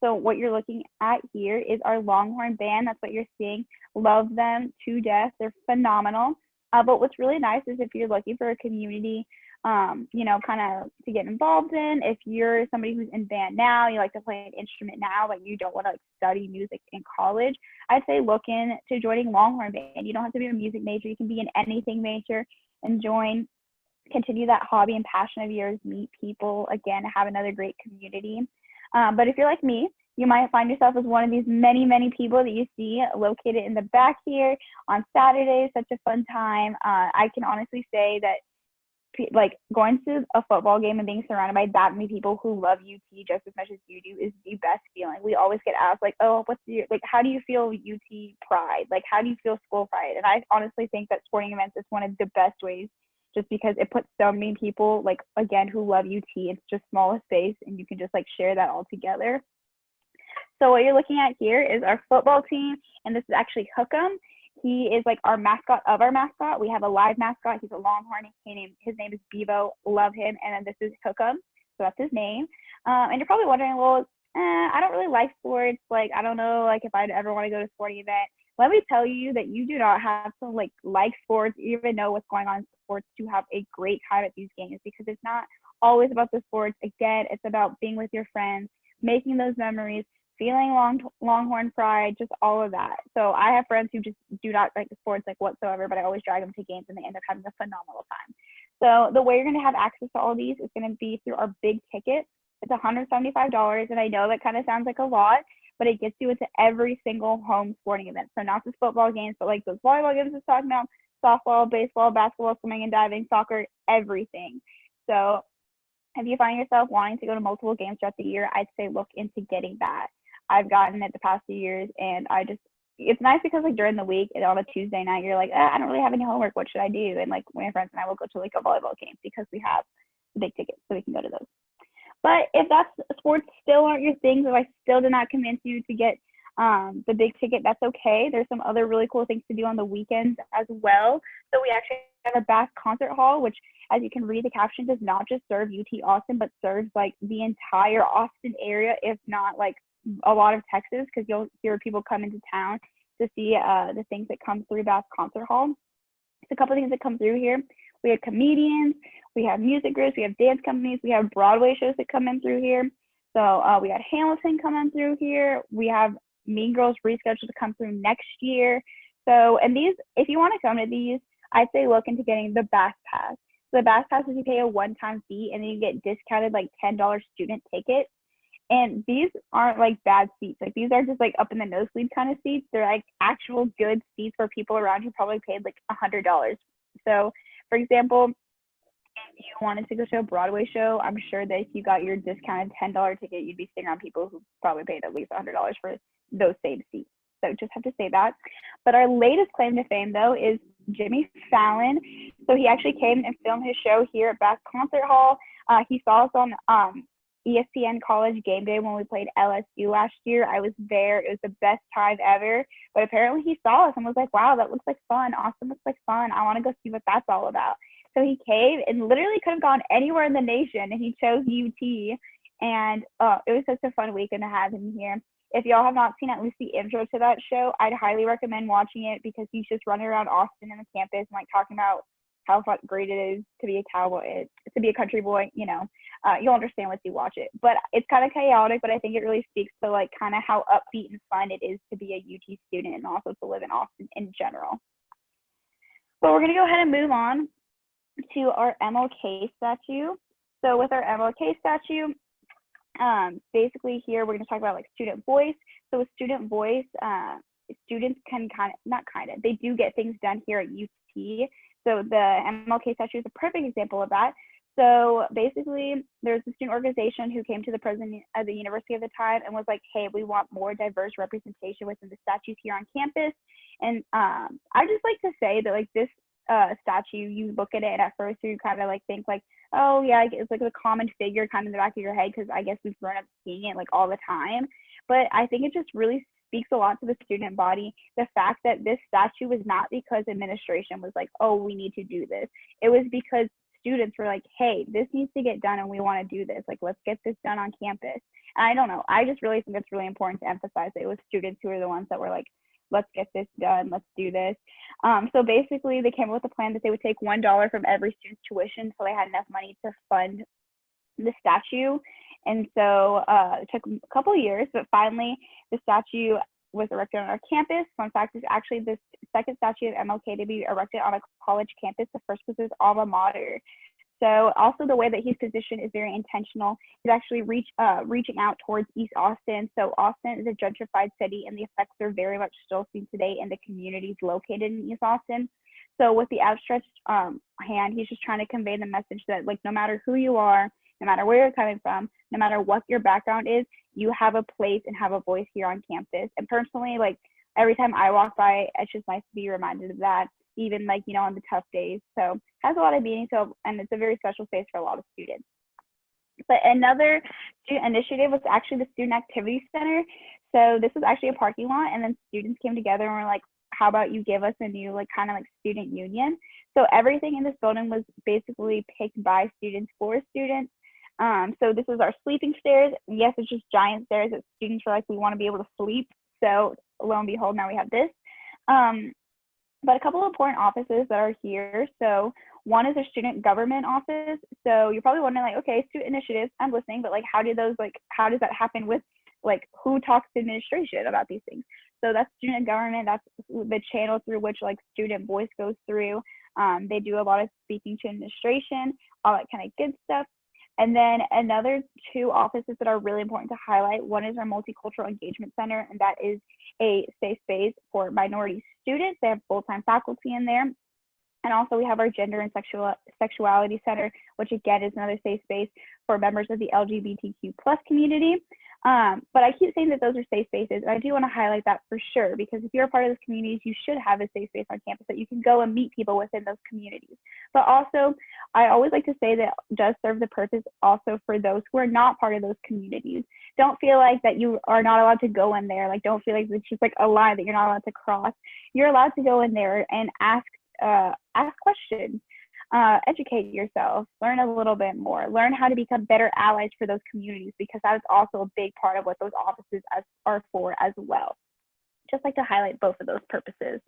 So what you're looking at here is our Longhorn band. That's what you're seeing. Love them to death. They're phenomenal. But what's really nice is if you're looking for a community, you know, kind of to get involved in, if you're somebody who's in band now, you like to play an instrument now, but you don't want to like study music in college, I'd say look into joining Longhorn band. You don't have to be a music major. You can be in anything major and continue that hobby and passion of yours, meet people, again, have another great community. But if you're like me, you might find yourself as one of these many, many people that you see located in the back here on Saturdays. Such a fun time. I can honestly say that like going to a football game and being surrounded by that many people who love UT just as much as you do is the best feeling. We always get asked like, oh, how do you feel UT pride? Like, how do you feel school pride? And I honestly think that sporting events is one of the best ways, just because it puts so many people, like, again, who love UT. It's just small space and you can just like share that all together. So what you're looking at here is our football team, and this is actually Hookem. He is like our mascot of our mascot. We have a live mascot. He's a Longhorn. His name is Bevo. Love him. And then this is Hookem. So that's his name. And you're probably wondering, well, I don't really like sports. Like, I don't know, like if I'd ever want to go to a sporting event. Let me tell you that you do not have to like sports, even know what's going on in sports to have a great time at these games, because it's not always about the sports. Again, it's about being with your friends, making those memories, feeling Longhorn pride, just all of that. So I have friends who just do not like the sports like whatsoever, but I always drag them to games and they end up having a phenomenal time. So the way you're going to have access to all these is going to be through our big ticket. It's $175, and I know that kind of sounds like a lot, but it gets you into every single home sporting event. So not just football games, but like those volleyball games I was talking about, softball, baseball, basketball, swimming and diving, soccer, everything. So if you find yourself wanting to go to multiple games throughout the year, I'd say look into getting that. I've gotten it the past few years, and it's nice because like during the week and on a Tuesday night, you're like, I don't really have any homework. What should I do? And like my friends and I will go to like a volleyball game because we have the big tickets, so we can go to those. But if sports still aren't your thing, if I still did not convince you to get the big ticket, that's okay. There's some other really cool things to do on the weekends as well. So we actually have a Bass Concert Hall, which, as you can read the caption, does not just serve UT Austin, but serves like the entire Austin area, if not like a lot of Texas, because you'll hear people come into town to see the things that come through Bass Concert Hall. There's a couple things that come through here. We have comedians, we have music groups, we have dance companies, we have Broadway shows that come in through here. So we had Hamilton coming through here. We have Mean Girls rescheduled to come through next year. So, and these, if you want to come to these, I'd say look into getting the Bass Pass. So the Bass Pass is you pay a one-time fee and then you get discounted like $10 student tickets. And these aren't like bad seats. Like these are just like up in the nosebleed kind of seats. They're like actual good seats for people around who probably paid like $100. So for example, if you wanted to go to a Broadway show, I'm sure that if you got your discounted $10 ticket, you'd be sitting around people who probably paid at least $100 for those same seats. So just have to say that. But our latest claim to fame, though, is Jimmy Fallon. So he actually came and filmed his show here at Bass Concert Hall. He saw us on ESPN College Game Day when we played LSU last year. I was there. It was the best time ever. But apparently he saw us and was like, wow, that looks like fun. Austin looks like fun. I want to go see what that's all about. So he came and literally could have gone anywhere in the nation, and he chose UT. And it was such a fun weekend to have him here. If y'all have not seen at least the intro to that show, I'd highly recommend watching it because he's just running around Austin and the campus and like talking about how great it is to be a cowboy, to be a country boy, you know, you'll understand once you watch it. But it's kind of chaotic, but I think it really speaks to like kind of how upbeat and fun it is to be a UT student and also to live in Austin in general. But we're gonna go ahead and move on to our MLK statue. So with our MLK statue, basically here we're going to talk about like student voice. So with student voice, students can they do get things done here at UT. So the MLK statue is a perfect example of that. So basically there's a student organization who came to the president of the university at the time and was like, hey, we want more diverse representation within the statues here on campus. And I just like to say that like this statue, you look at it and at first you kind of like think like, oh yeah, it's like a common figure kind of in the back of your head because I guess we've grown up seeing it like all the time. But I think it just really speaks a lot to the student body. The fact that this statue was not because administration was like, oh, we need to do this. It was because students were like, hey, this needs to get done and we want to do this. Like, let's get this done on campus. And I don't know. I just really think it's really important to emphasize that it was students who were the ones that were like, let's get this done, let's do this. So basically they came up with a plan that they would take $1 from every student's tuition so they had enough money to fund the statue. And so it took a couple of years, but finally the statue was erected on our campus. Fun fact is actually this second statue of MLK to be erected on a college campus. The first was his alma mater. So also the way that he's positioned is very intentional. He's actually reaching out towards East Austin. So Austin is a gentrified city and the effects are very much still seen today in the communities located in East Austin. So with the outstretched hand, he's just trying to convey the message that like no matter who you are, no matter where you're coming from, no matter what your background is, you have a place and have a voice here on campus. And personally, like every time I walk by, it's just nice to be reminded of that, even like, you know, on the tough days. So it has a lot of meaning, and it's a very special space for a lot of students. But another student initiative was actually the Student Activity Center. So this was actually a parking lot, and then students came together and were like, how about you give us a new like kind of like student union? So everything in this building was basically picked by students for students. So this is our sleeping stairs. Yes, it's just giant stairs that students were like, we want to be able to sleep. So lo and behold, now we have this. But a couple of important offices that are here. So one is a student government office. So you're probably wondering like, okay, student initiatives, I'm listening, but like, how does that happen with like, who talks to administration about these things? So that's student government. That's the channel through which like student voice goes through. They do a lot of speaking to administration, all that kind of good stuff. And then another two offices that are really important to highlight. One is our Multicultural Engagement Center, and that is a safe space for minority students. They have full-time faculty in there. And also we have our Gender and Sexuality Center, which again is another safe space for members of the LGBTQ+ community. But I keep saying that those are safe spaces, and I do want to highlight that for sure, because if you're a part of those communities, you should have a safe space on campus that you can go and meet people within those communities. But also, I always like to say that it does serve the purpose also for those who are not part of those communities. Don't feel like that you are not allowed to go in there. Like, don't feel like it's just like a line that you're not allowed to cross. You're allowed to go in there and ask questions. Educate yourself, learn a little bit more, learn how to become better allies for those communities, because that is also a big part of what those offices are for as well. Just like to highlight both of those purposes.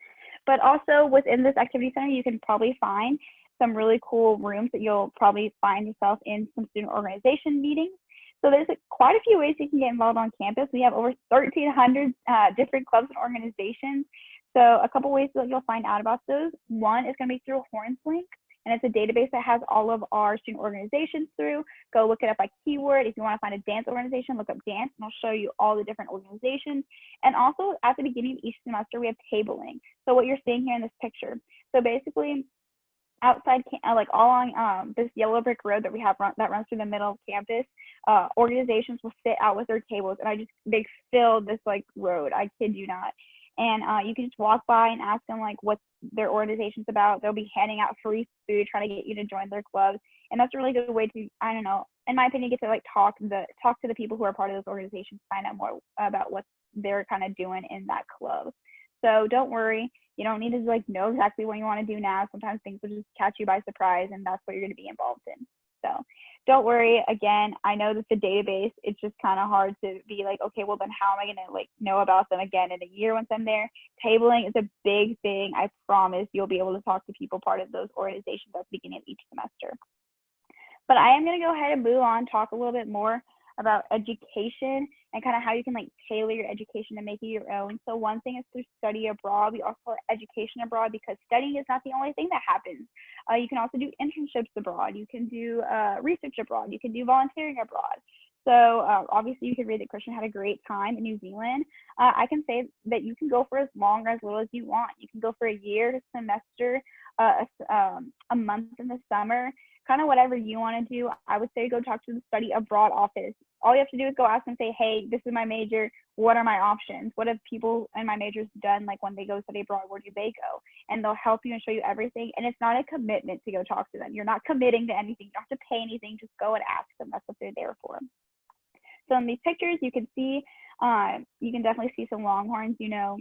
But also within this activity center, you can probably find some really cool rooms that you'll probably find yourself in some student organization meetings. So there's quite a few ways you can get involved on campus. We have over 1,300 different clubs and organizations. So a couple ways that you'll find out about those. One is going to be through Horns Link. And it's a database that has all of our student organizations through. Go look it up by keyword. If you want to find a dance organization, look up dance, and I'll show you all the different organizations. And also at the beginning of each semester, we have tabling. So what you're seeing here in this picture. So basically, outside, like all along this yellow brick road that we have that runs through the middle of campus, organizations will sit out with their tables, and they fill this like road. I kid you not. And you can just walk by and ask them like what their organization's about. They'll be handing out free food, trying to get you to join their clubs. And that's a really good way to, I don't know, in my opinion, get to like talk to the people who are part of those organizations, find out more about what they're kind of doing in that club. So don't worry, you don't need to like know exactly what you want to do now. Sometimes things will just catch you by surprise, and that's what you're going to be involved in. So don't worry. Again, I know that the database, it's just kind of hard to be like, okay, well then how am I going to like know about them again in a year once I'm there? Tabling is a big thing. I promise you'll be able to talk to people part of those organizations at the beginning of each semester. But I am going to go ahead and move on, talk a little bit more about education and kind of how you can like tailor your education to make it your own. So one thing is through study abroad. We also call it education abroad because studying is not the only thing that happens. You can also do internships abroad. You can do research abroad. You can do volunteering abroad. So obviously you can read that Christian had a great time in New Zealand. I can say that you can go for as long or as little as you want. You can go for a year, a semester, a month in the summer, kind of whatever you want to do. I would say go talk to the study abroad office. All you have to do is go ask and say, hey, this is my major. What are my options? What have people in my majors done? Like when they go study abroad, where do they go? And they'll help you and show you everything. And it's not a commitment to go talk to them. You're not committing to anything. You don't have to pay anything. Just go and ask them. That's what they're there for. So in these pictures, you can see, you can definitely see some Longhorns, you know,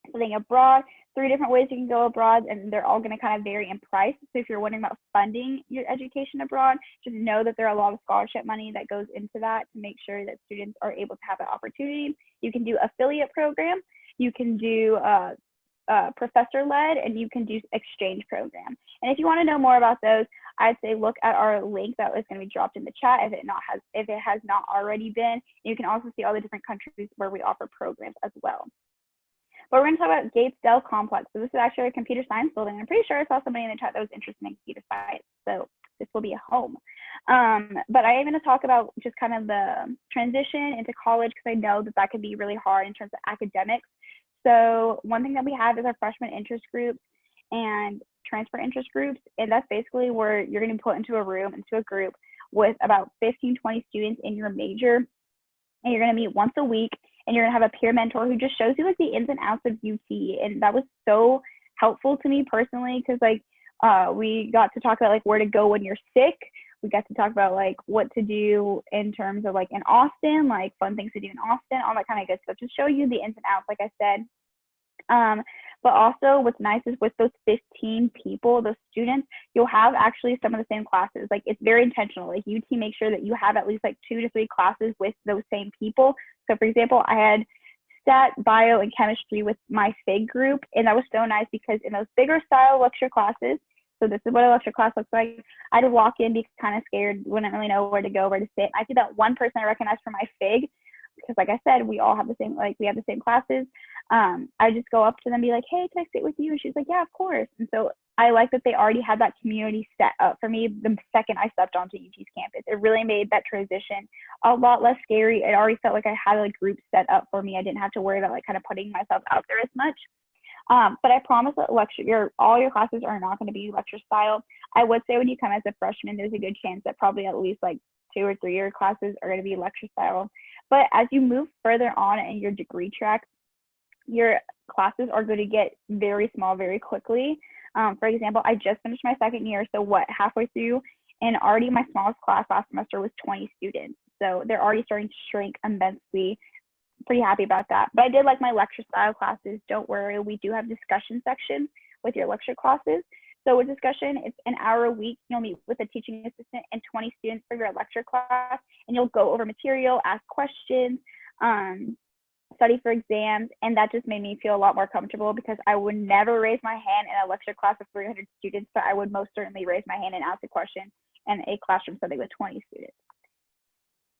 studying abroad, 3 different ways you can go abroad, and they're all going to kind of vary in price. So if you're wondering about funding your education abroad, just know that there are a lot of scholarship money that goes into that to make sure that students are able to have that opportunity. You can do affiliate program, you can do professor-led, and you can do exchange program. And if you want to know more about those, I'd say look at our link that is going to be dropped in the chat if it has not already been. You can also see all the different countries where we offer programs as well. But we're going to talk about Gates Dell Complex. So this is actually a computer science building. I'm pretty sure I saw somebody in the chat that was interested in computer science. So this will be a home. But I am going to talk about just kind of the transition into college because I know that that can be really hard in terms of academics. So one thing that we have is our freshman interest groups and transfer interest groups. And that's basically where you're going to be put into a room, into a group with about 15, 20 students in your major. And you're going to meet once a week. And you're gonna have a peer mentor who just shows you like the ins and outs of UT. And that was so helpful to me personally because like we got to talk about like where to go when you're sick. We got to talk about like what to do in terms of like in Austin, like fun things to do in Austin, all that kind of good stuff. Just show you the ins and outs, like I said. But also what's nice is with those 15 people, those students, you'll have actually some of the same classes. Like it's very intentional. Like UT makes sure that you have at least like 2 to 3 classes with those same people. So for example, I had stat, bio, and chemistry with my FIG group. And that was so nice because in those bigger style lecture classes, so this is what a lecture class looks like, I'd walk in, be kind of scared, wouldn't really know where to go, where to sit. I see that one person I recognized from my FIG, because like I said, we all have the same, like we have the same classes. I just go up to them and be like, hey, can I sit with you? And she's like, yeah, of course. And so I like that they already had that community set up for me the second I stepped onto UT's campus. It really made that transition a lot less scary. It already felt like I had a group set up for me. I didn't have to worry about like kind of putting myself out there as much. But I promise that all your classes are not going to be lecture style. I would say when you come as a freshman, there's a good chance that probably at least like 2 or 3 year classes are going to be lecture style. But as you move further on in your degree track, your classes are going to get very small very quickly. For example, I just finished my 2nd year, so halfway through, and already my smallest class last semester was 20 students. So they're already starting to shrink immensely. Pretty happy about that. But I did like my lecture style classes. Don't worry, we do have discussion sections with your lecture classes. So with discussion, it's an hour a week. You'll meet with a teaching assistant and 20 students for your lecture class, and you'll go over material, ask questions, study for exams, and that just made me feel a lot more comfortable because I would never raise my hand in a lecture class of 300 students, but I would most certainly raise my hand and ask a question in a classroom setting with 20 students.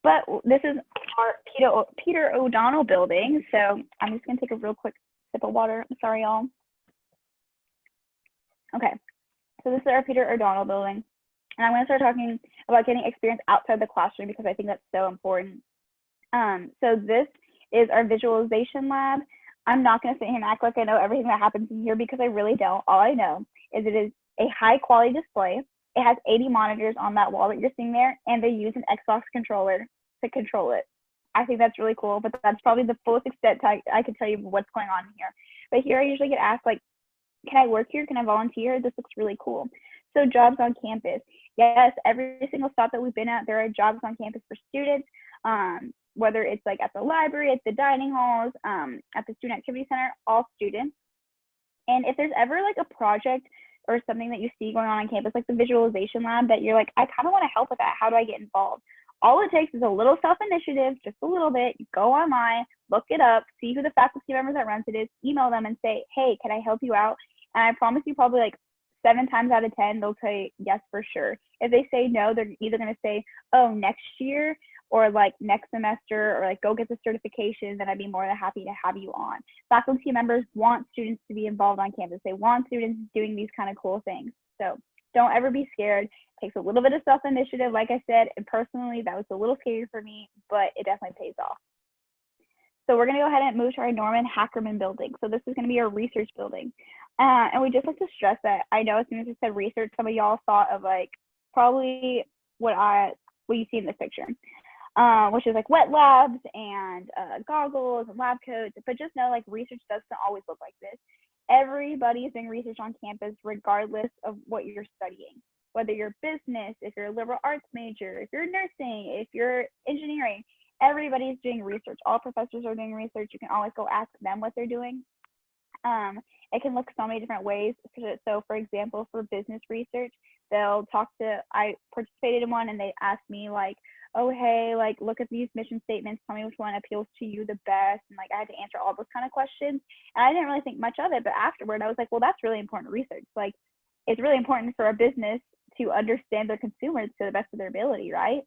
But this is our Peter O'Donnell building, so I'm just going to take a real quick sip of water. I'm sorry, y'all. Okay, so this is our Peter O'Donnell building, and I'm going to start talking about getting experience outside the classroom because I think that's so important. So this is our visualization lab. I'm not going to sit here and act like I know everything that happens in here because I really don't. All I know is it is a high quality display. It has 80 monitors on that wall that you're seeing there, and they use an Xbox controller to control it. I think that's really cool, but that's probably the fullest extent I can tell you what's going on here. But here I usually get asked like, can I work here? Can I volunteer? This looks really cool. So jobs on campus. Yes, every single stop that we've been at, there are jobs on campus for students, whether it's like at the library, at the dining halls, at the student activity center, all students. And if there's ever like a project or something that you see going on campus, like the visualization lab, that you're like, I kind of want to help with that. How do I get involved? All it takes is a little self-initiative, just a little bit. You go online, look it up, see who the faculty members that runs it is, email them and say, hey, can I help you out? And I promise you, probably like 7 times out of 10, they'll say yes for sure. If they say no, they're either going to say, oh, next year, or like next semester, or like go get the certification, then I'd be more than happy to have you on. Faculty members want students to be involved on campus. They want students doing these kind of cool things. So don't ever be scared. It takes a little bit of self-initiative, like I said, and personally, that was a little scary for me, but it definitely pays off. So we're going to go ahead and move to our Norman Hackerman building. So this is going to be our research building. And we just like to stress that, I know as soon as I said research, some of y'all thought of like probably what you see in this picture, which is like wet labs and goggles and lab coats. But just know, like, research doesn't always look like this. Everybody is doing research on campus regardless of what you're studying. Whether you're business, if you're a liberal arts major, if you're nursing, if you're engineering, everybody's doing research. All professors are doing research. You can always go ask them what they're doing. It can look so many different ways. So for example, for business research, I participated in one and they asked me like, oh, hey, like, look at these mission statements. Tell me which one appeals to you the best. And like, I had to answer all those kind of questions. And I didn't really think much of it. But afterward, I was like, well, that's really important research. Like, it's really important for a business to understand their consumers to the best of their ability, right?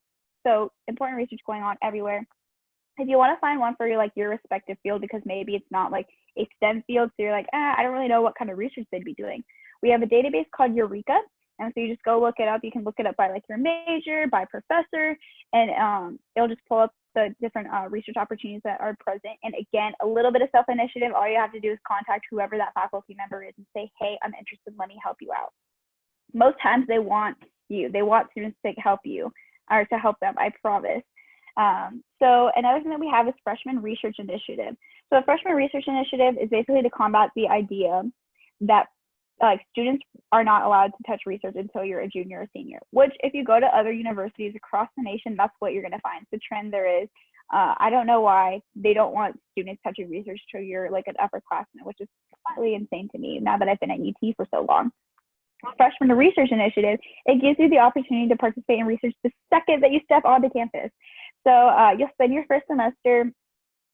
So important research going on everywhere. If you want to find one for your respective field, because maybe it's not like a STEM field, so you're like, I don't really know what kind of research they'd be doing. We have a database called Eureka, and so you just go look it up. You can look it up by like your major, by professor, and it'll just pull up the different research opportunities that are present. And again, a little bit of self-initiative. All you have to do is contact whoever that faculty member is and say, hey, I'm interested, let me help you out. Most times they want students to help you, or to help them, I promise. So another thing that we have is Freshman Research Initiative. So a Freshman Research Initiative is basically to combat the idea that students are not allowed to touch research until you're a junior or senior, which if you go to other universities across the nation, that's what you're going to find. The trend there is, I don't know why they don't want students touching research until you're like an upperclassman, which is slightly insane to me now that I've been at UT for so long. Freshman Research Initiative, it gives you the opportunity to participate in research the second that you step onto campus. So you'll spend your first semester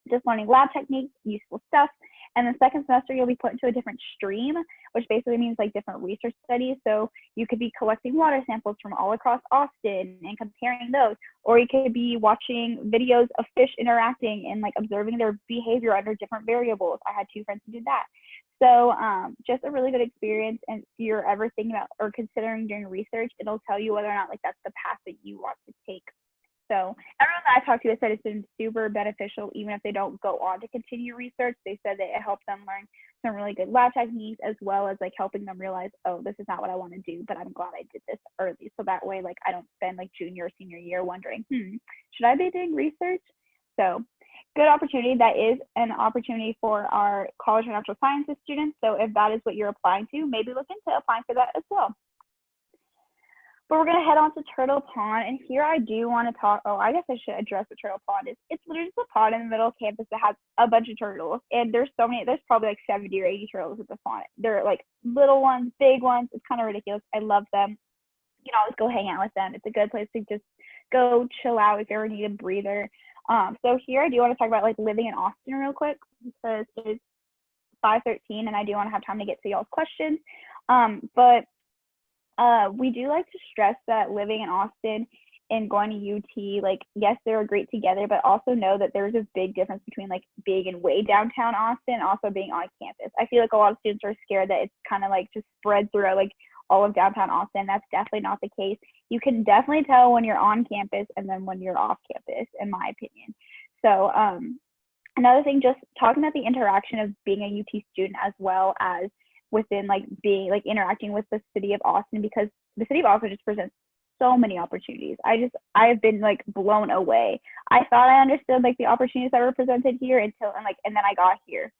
just learning lab techniques, useful stuff, and the second semester you'll be put into a different stream, which basically means like different research studies. So you could be collecting water samples from all across Austin and comparing those, or you could be watching videos of fish interacting and like observing their behavior under different variables. I had 2 friends who did that. So just a really good experience. And if you're ever thinking about or considering doing research, it'll tell you whether or not like that's the path that you want to take. So everyone that I talked to has said it's been super beneficial, even if they don't go on to continue research. They said that it helped them learn some really good lab techniques, as well as like helping them realize, oh, this is not what I want to do, but I'm glad I did this early. So that way, like, I don't spend like junior or senior year wondering, should I be doing research? So good opportunity. That is an opportunity for our College of Natural Sciences students. So if that is what you're applying to, maybe look into applying for that as well. But we're going to head on to Turtle Pond. And here I do want to talk, I guess I should address what Turtle Pond is. It's literally just a pond in the middle of campus that has a bunch of turtles. And there's probably like 70 or 80 turtles at the pond. They're like little ones, big ones. It's kind of ridiculous. I love them. You can always go hang out with them. It's a good place to just go chill out if you ever need a breather. So here I do want to talk about like living in Austin real quick, because it's 5:13 and I do want to have time to get to y'all's questions. But we do like to stress that living in Austin and going to UT, like, yes, they're great together, but also know that there's a big difference between like being in way downtown Austin, also being on campus. I feel like a lot of students are scared that it's kind of like just spread throughout like all of downtown Austin. That's definitely not the case. You can definitely tell when you're on campus and then when you're off campus, in my opinion. So another thing, just talking about the interaction of being a UT student, as well as within like being like interacting with the city of Austin, because the city of Austin just presents so many opportunities. I've been like blown away. I thought I understood like the opportunities that were presented here and then I got here.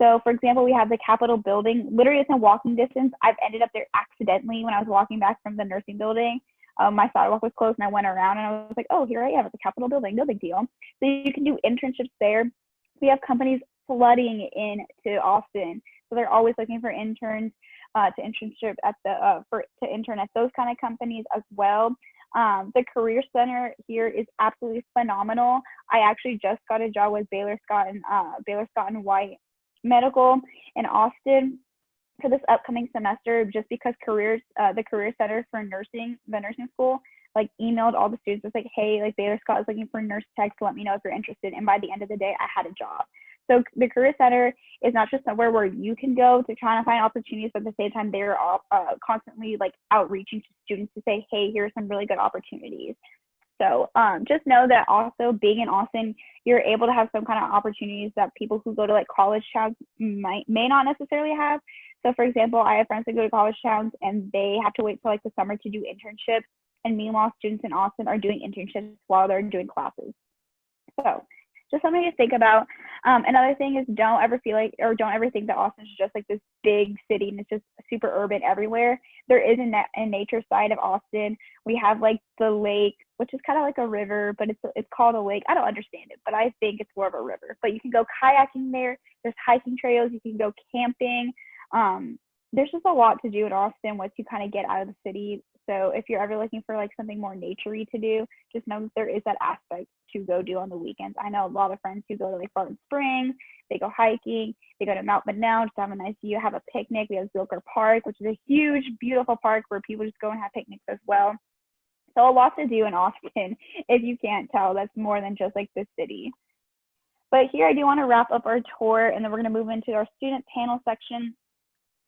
So for example, we have the Capitol building, literally it's in walking distance. I've ended up there accidentally when I was walking back from the nursing building. My sidewalk was closed and I went around and I was like, oh, here I am at the Capitol building, no big deal. So you can do internships there. We have companies flooding into Austin, so they're always looking for interns. to internship at to intern at those kind of companies as well. The Career Center here is absolutely phenomenal. I actually just got a job with Baylor Scott and White Medical in Austin for this upcoming semester, just because the Career Center for the nursing school, like emailed all the students, was like, hey, like Baylor Scott is looking for nurse techs, let me know if you're interested. And by the end of the day, I had a job. So the Career Center is not just somewhere where you can go to try to find opportunities, but at the same time, they're constantly like outreaching to students to say, hey, here's some really good opportunities. So just know that also being in Austin, you're able to have some kind of opportunities that people who go to like college towns may not necessarily have. So for example, I have friends that go to college towns and they have to wait till like the summer to do internships. And meanwhile, students in Austin are doing internships while they're doing classes. So just something to think about. Another thing is don't ever think that Austin is just like this big city and it's just super urban everywhere. There is a nature side of Austin. We have like the lake, which is kind of like a river, but it's called a lake. I don't understand it, but I think it's more of a river. But you can go kayaking there. There's hiking trails. You can go camping. There's just a lot to do in Austin once you kind of get out of the city. So if you're ever looking for like something more naturey to do, just know that there is that aspect to go do on the weekends. I know a lot of friends who go to like Barton Springs, they go hiking, they go to Mount Monell just to have a nice view, have a picnic. We have Zilker Park, which is a huge, beautiful park where people just go and have picnics as well. So a lot to do in Austin, if you can't tell. That's more than just like the city. But here I do want to wrap up our tour, and then we're going to move into our student panel section.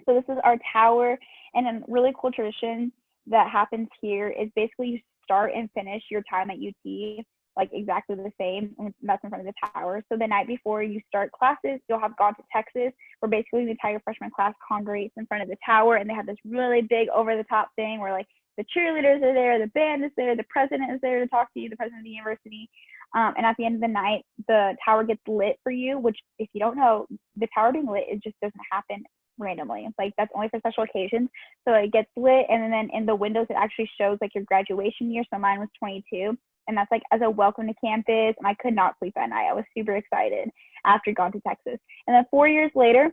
So this is our tower, and a really cool tradition that happens here is basically you start and finish your time at UT like exactly the same, and that's in front of the tower. So the night before you start classes, you'll have Gone to Texas, where basically the entire freshman class congregates in front of the tower, and they have this really big over-the-top thing where like the cheerleaders are there, the band is there, the president is there to talk to you, the president of the university. And at the end of the night, the tower gets lit for you, which if you don't know, the tower being lit, it just doesn't happen randomly. Like that's only for special occasions. So it gets lit, and then in the windows, it actually shows like your graduation year. So mine was 22. And that's like as a welcome to campus. And I could not sleep at night. I was super excited after Gone to Texas. And then 4 years later,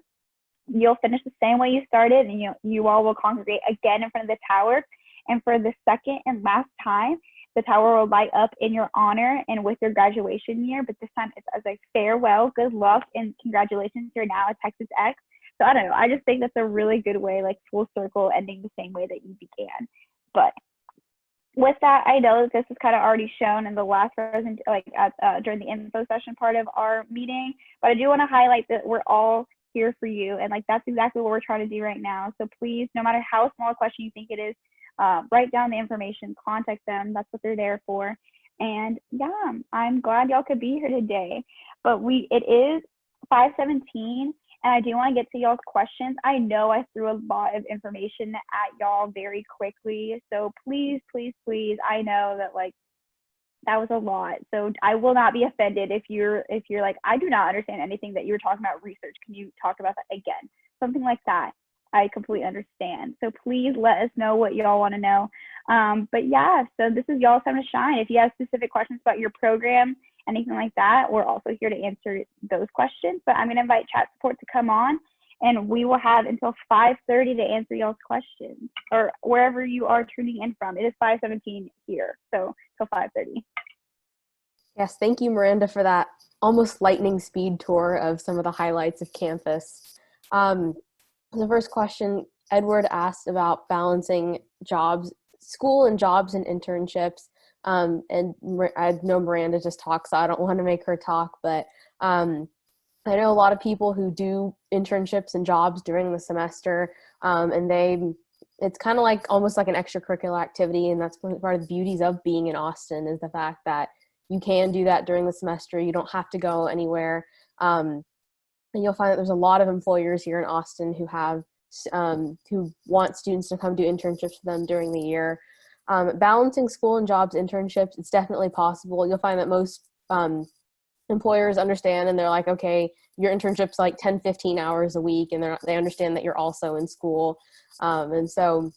you'll finish the same way you started, and you all will congregate again in front of the tower. And for the second and last time, the tower will light up in your honor and with your graduation year. But this time it's as a farewell, good luck, and congratulations, you're now a Texas X. So I don't know. I just think that's a really good way, like full circle, ending the same way that you began. But with that, I know that this is kind of already shown in the last present, like during the info session part of our meeting. But I do want to highlight that we're all here for you, and like that's exactly what we're trying to do right now. So please, no matter how small a question you think it is, write down the information, contact them. That's what they're there for. And yeah, I'm glad y'all could be here today. But it is 5:17. And I do want to get to y'all's questions. I know I threw a lot of information at y'all very quickly. So please, please, please, I know that like that was a lot. So I will not be offended if you're like, I do not understand anything that you're talking about research. Can you talk about that again? Something like that. I completely understand. So please let us know what y'all want to know. But yeah, so this is y'all's time to shine. If you have specific questions about your program, anything like that, we're also here to answer those questions. But I'm going to invite chat support to come on, and we will have until 5:30 to answer y'all's questions, or wherever you are tuning in from. It is 5:17 here, so till 5:30. Yes, thank you, Miranda, for that almost lightning speed tour of some of the highlights of campus. The first question, Edward asked about balancing school and jobs and internships. And I know Miranda just talked, so I don't want to make her talk, but I know a lot of people who do internships and jobs during the semester, and it's kind of like almost like an extracurricular activity, and that's part of the beauties of being in Austin is the fact that you can do that during the semester. You don't have to go anywhere. And you'll find that there's a lot of employers here in Austin who have who want students to come do internships for them during the year. Balancing school and jobs internships, it's definitely possible. You'll find that most employers understand, and they're like, okay, your internship's like 10, 15 hours a week, and they understand that you're also in school. And so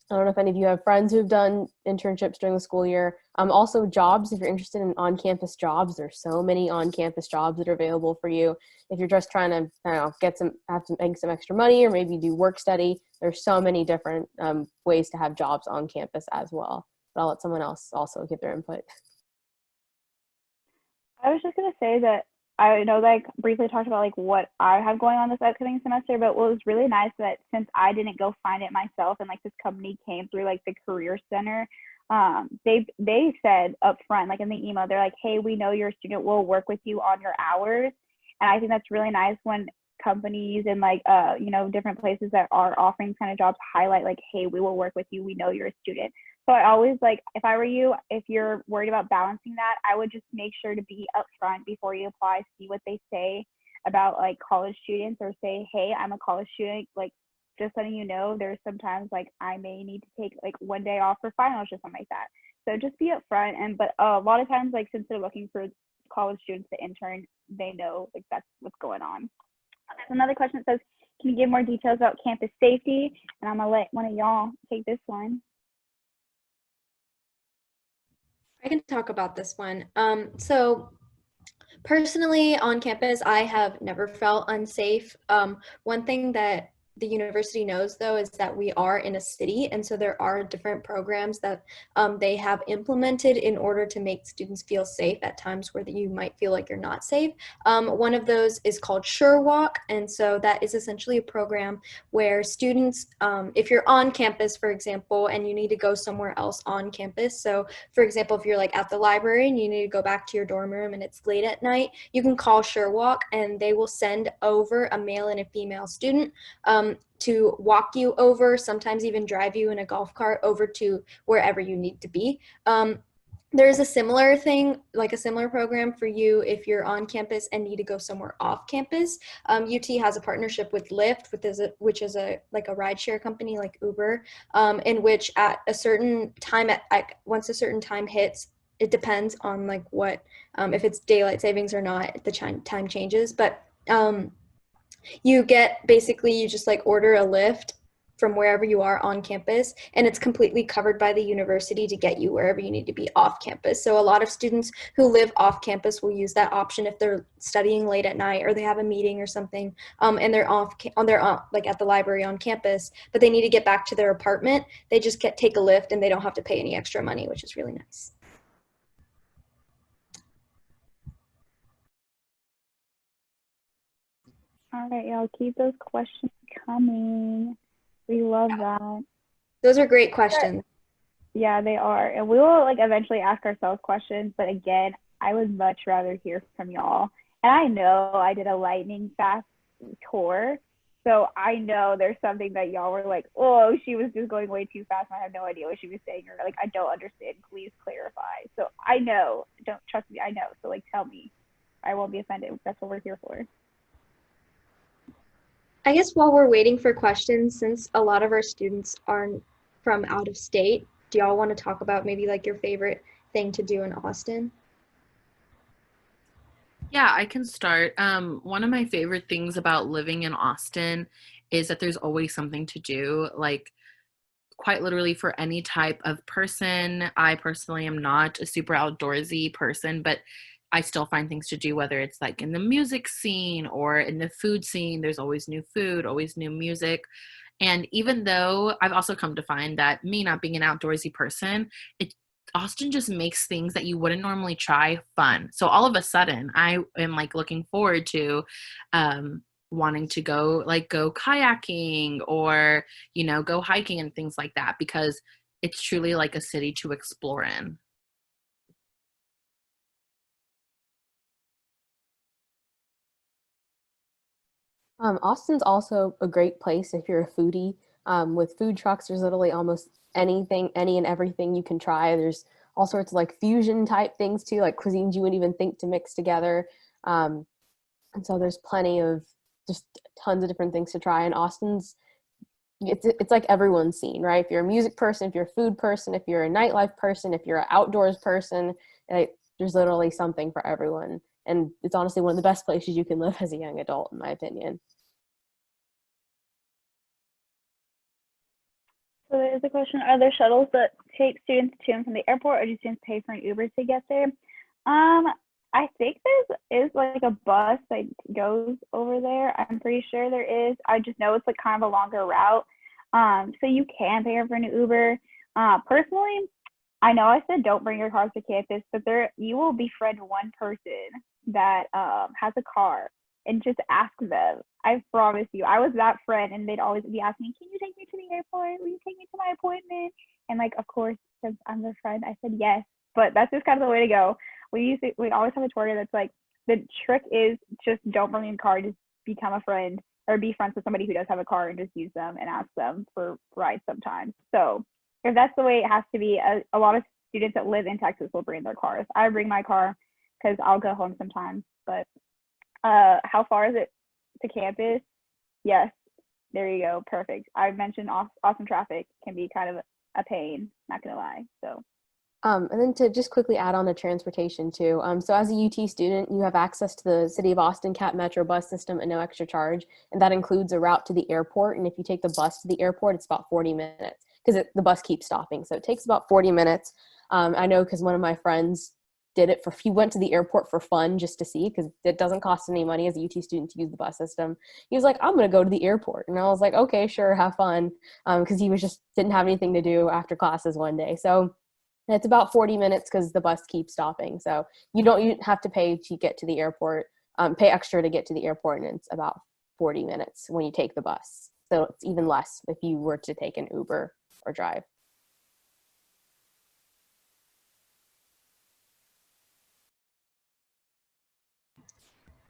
I don't know if any of you have friends who've done internships during the school year. Also jobs, if you're interested in on-campus jobs, there's so many on-campus jobs that are available for you. If you're just trying to, I don't know, make some extra money, or maybe do work study, there's so many different ways to have jobs on campus as well. But I'll let someone else also give their input. I was just gonna say that I know like briefly talked about like what I have going on this upcoming semester, but what was really nice that since I didn't go find it myself and like this company came through like the career center, they said up front, like in the email, they're like, hey, we know you're a student, we'll work with you on your hours. And I think that's really nice when companies and like different places that are offering kind of jobs highlight like, hey, we will work with you, we know you're a student. So I always like, if I were you, if you're worried about balancing that, I would just make sure to be upfront before you apply, see what they say about like college students, or say, hey, I'm a college student, like just letting you know, there's sometimes like I may need to take like one day off for finals or something like that. So just be upfront. And but a lot of times, like since they're looking for college students to intern, they know like that's what's going on. There's another question that says, can you give more details about campus safety? And I'm gonna let one of y'all take this one. I can talk about this one. So personally on campus, I have never felt unsafe. One thing that the university knows though is that we are in a city, and so there are different programs that they have implemented in order to make students feel safe at times where you might feel like you're not safe. One of those is called SureWalk, and so that is essentially a program where students, if you're on campus, for example, and you need to go somewhere else on campus, so for example, if you're like at the library and you need to go back to your dorm room and it's late at night, you can call SureWalk and they will send over a male and a female student to walk you over, sometimes even drive you in a golf cart over to wherever you need to be. There's a similar thing, like a similar program for you if you're on campus and need to go somewhere off campus. UT has a partnership with Lyft, which is a rideshare company like Uber, in which at a certain time, once a certain time hits, it depends on like what, if it's daylight savings or not, the time changes, but you just like order a Lyft from wherever you are on campus, and it's completely covered by the university to get you wherever you need to be off campus. So a lot of students who live off campus will use that option if they're studying late at night or they have a meeting or something, and they're like at the library on campus, but they need to get back to their apartment. They just take a Lyft and they don't have to pay any extra money, which is really nice. All right, y'all, keep those questions coming. We love that. Those are great questions. Yeah, they are. And we will like eventually ask ourselves questions, but again, I would much rather hear from y'all. And I know I did a lightning fast tour, so I know there's something that y'all were like, oh, she was just going way too fast and I have no idea what she was saying, or like I don't understand, please clarify. So I know, don't trust me, I know. So like tell me. I won't be offended. That's what we're here for. I guess while we're waiting for questions, since a lot of our students are from out of state, do y'all want to talk about maybe like your favorite thing to do in Austin? Yeah, I can start. One of my favorite things about living in Austin is that there's always something to do, like quite literally for any type of person. I personally am not a super outdoorsy person, but I still find things to do, whether it's like in the music scene or in the food scene. There's always new food, always new music. And even though I've also come to find that me not being an outdoorsy person, Austin just makes things that you wouldn't normally try fun. So all of a sudden, I am like looking forward to wanting to go kayaking or, go hiking and things like that, because it's truly like a city to explore in. Austin's also a great place if you're a foodie. With food trucks, there's literally almost anything, any and everything you can try. There's all sorts of like fusion type things too, like cuisines you wouldn't even think to mix together. And so there's plenty of just tons of different things to try. And Austin's, it's like everyone's scene, right? If you're a music person, if you're a food person, if you're a nightlife person, if you're an outdoors person, there's literally something for everyone. And it's honestly one of the best places you can live as a young adult, in my opinion. So there's a question, are there shuttles that take students to and from the airport, or do students pay for an Uber to get there? I think there is like a bus that goes over there. I'm pretty sure there is. I just know it's like kind of a longer route. So you can pay for an Uber. Personally, I know I said don't bring your cars to campus, but you will befriend one person that has a car and just ask them. I promise you, I was that friend, and they'd always be asking me, "Can you take me to the airport? Will you take me to my appointment?" And like, of course, since I'm their friend, I said yes. But that's just kind of the way to go. We always have a tour guide that's like, the trick is just don't bring your car, just become a friend or be friends with somebody who does have a car and just use them and ask them for rides sometimes. So if that's the way it has to be, a lot of students that live in Texas will bring their cars. I bring my car because I'll go home sometimes. But how far is it to campus? Yes, there you go. Perfect. I mentioned awesome traffic can be kind of a pain, not gonna lie. So And then to just quickly add on the transportation too. So as a UT student, you have access to the City of Austin CAT Metro bus system at no extra charge. And that includes a route to the airport. And if you take the bus to the airport, it's about 40 minutes because the bus keeps stopping. So it takes about 40 minutes. I know because one of my friends did it he went to the airport for fun just to see, because it doesn't cost any money as a UT student to use the bus system. He was like, I'm going to go to the airport. And I was like, okay, sure, have fun. Because he didn't have anything to do after classes one day. So it's about 40 minutes because the bus keeps stopping. So you have to pay to get to the airport, pay extra to get to the airport, and it's about 40 minutes when you take the bus. So it's even less if you were to take an Uber or drive.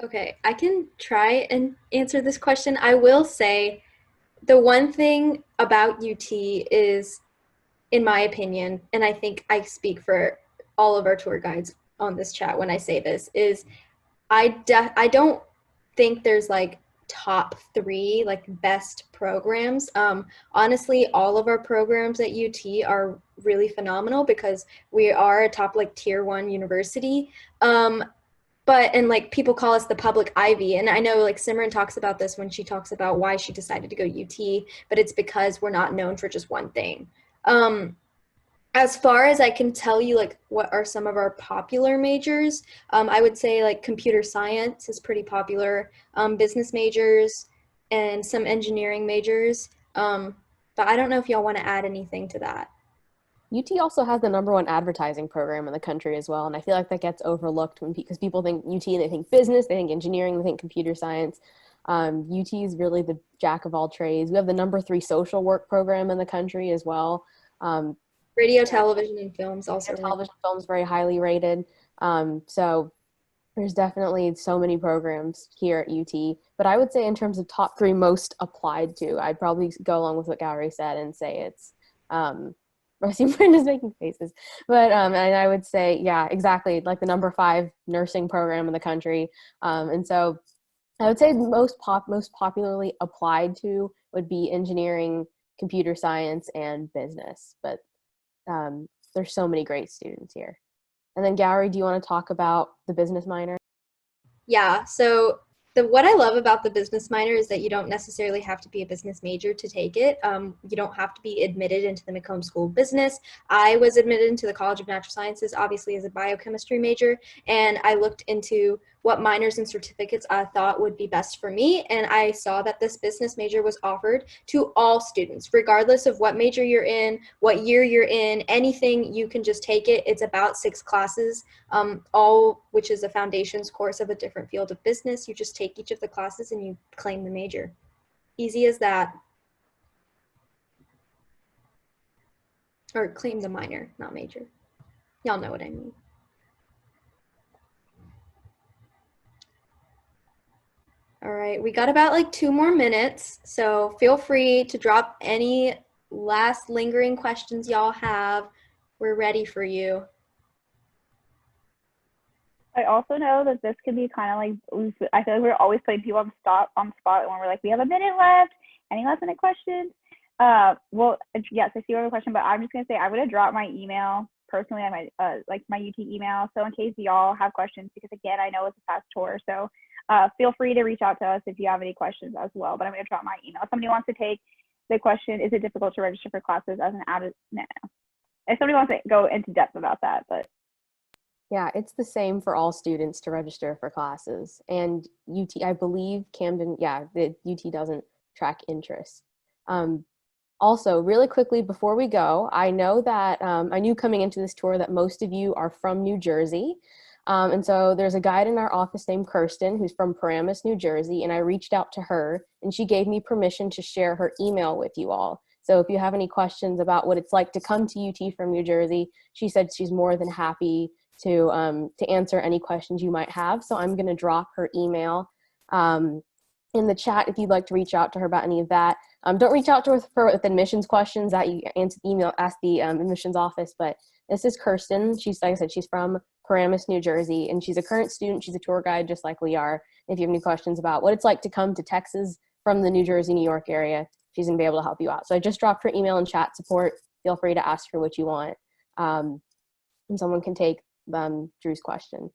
Okay, I can try and answer this question. I will say the one thing about UT is, in my opinion, and I think I speak for all of our tour guides on this chat when I say this, is I don't think there's like top 3 like best programs. Honestly, all of our programs at UT are really phenomenal because we are a top like tier 1 university. And like people call us the public Ivy, and I know like Simran talks about this when she talks about why she decided to go UT, but it's because we're not known for just one thing. As far as I can tell you, like what are some of our popular majors, I would say like computer science is pretty popular, business majors, and some engineering majors. But I don't know if y'all want to add anything to that. UT also has the #1 advertising program in the country as well, and I feel like that gets overlooked because people think UT, they think business, they think engineering, they think computer science. UT is really the jack of all trades. We have the #3 social work program in the country as well. Radio, television, and films also. Television, films, very highly rated. So there's definitely so many programs here at UT. But I would say in terms of top 3 most applied to, I'd probably go along with what Gowrie said and say it's I see Brenda's making faces. But and I would say, yeah, exactly, like the #5 nursing program in the country. And so I would say most popularly applied to would be engineering, computer science, and business. But there's so many great students here. And then Gowrie, do you want to talk about the business minor? Yeah, so what I love about the business minor is that you don't necessarily have to be a business major to take it. You don't have to be admitted into the Macomb School of Business. I was admitted into the College of Natural Sciences, obviously as a biochemistry major, and I looked into what minors and certificates I thought would be best for me, and I saw that this business major was offered to all students, regardless of what major you're in, what year you're in, anything, you can just take it. It's about 6 classes, all which is a foundations course of a different field of business. You just take each of the classes and you claim the major. Easy as that. Or claim the minor, not major. Y'all know what I mean. All right, we got about like 2 more minutes, so feel free to drop any last lingering questions y'all have. We're ready for you. I also know that this could be kind of like, I feel like we're always putting people on spot when we're like, we have a minute left. Any last minute questions? Well, yes, I see you have a question, but I'm just gonna say I'm gonna drop my email personally on my like my UT email, so in case y'all have questions, because again, I know it's a fast tour, so feel free to reach out to us if you have any questions as well. But I'm gonna drop my email. If somebody wants to take the question, is it difficult to register for classes as an out of, no. If somebody wants to go into depth about that, but. Yeah, it's the same for all students to register for classes. And UT, I believe Camden, yeah, the UT doesn't track interest. Also, really quickly before we go, I know that I knew coming into this tour that most of you are from New Jersey. And so there's a guide in our office named Kirsten who's from Paramus, New Jersey, and I reached out to her and she gave me permission to share her email with you all. So if you have any questions about what it's like to come to UT from New Jersey, she said she's more than happy to answer any questions you might have. So I'm going to drop her email in the chat if you'd like to reach out to her about any of that. Don't reach out to her with admissions questions that you ask the admissions office, but this is Kirsten. She's, like I said, she's from Paramus, New Jersey, and she's a current student. She's a tour guide just like we are. If you have any questions about what it's like to come to Texas from the New Jersey, New York area, she's gonna be able to help you out. So I just dropped her email in chat support. Feel free to ask her what you want. And someone can take Drew's question.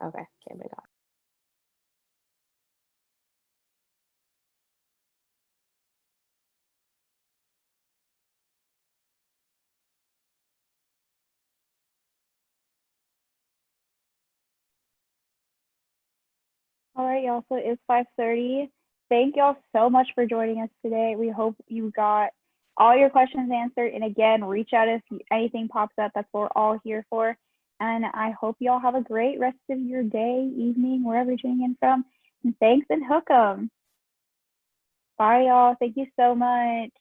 Okay, Cameron got it. All right, y'all, so it's 5:30. Thank y'all so much for joining us today. We hope you got all your questions answered. And again, reach out if anything pops up. That's what we're all here for. And I hope y'all have a great rest of your day, evening, wherever you're tuning in from. And thanks and hook 'em. Bye, y'all. Thank you so much.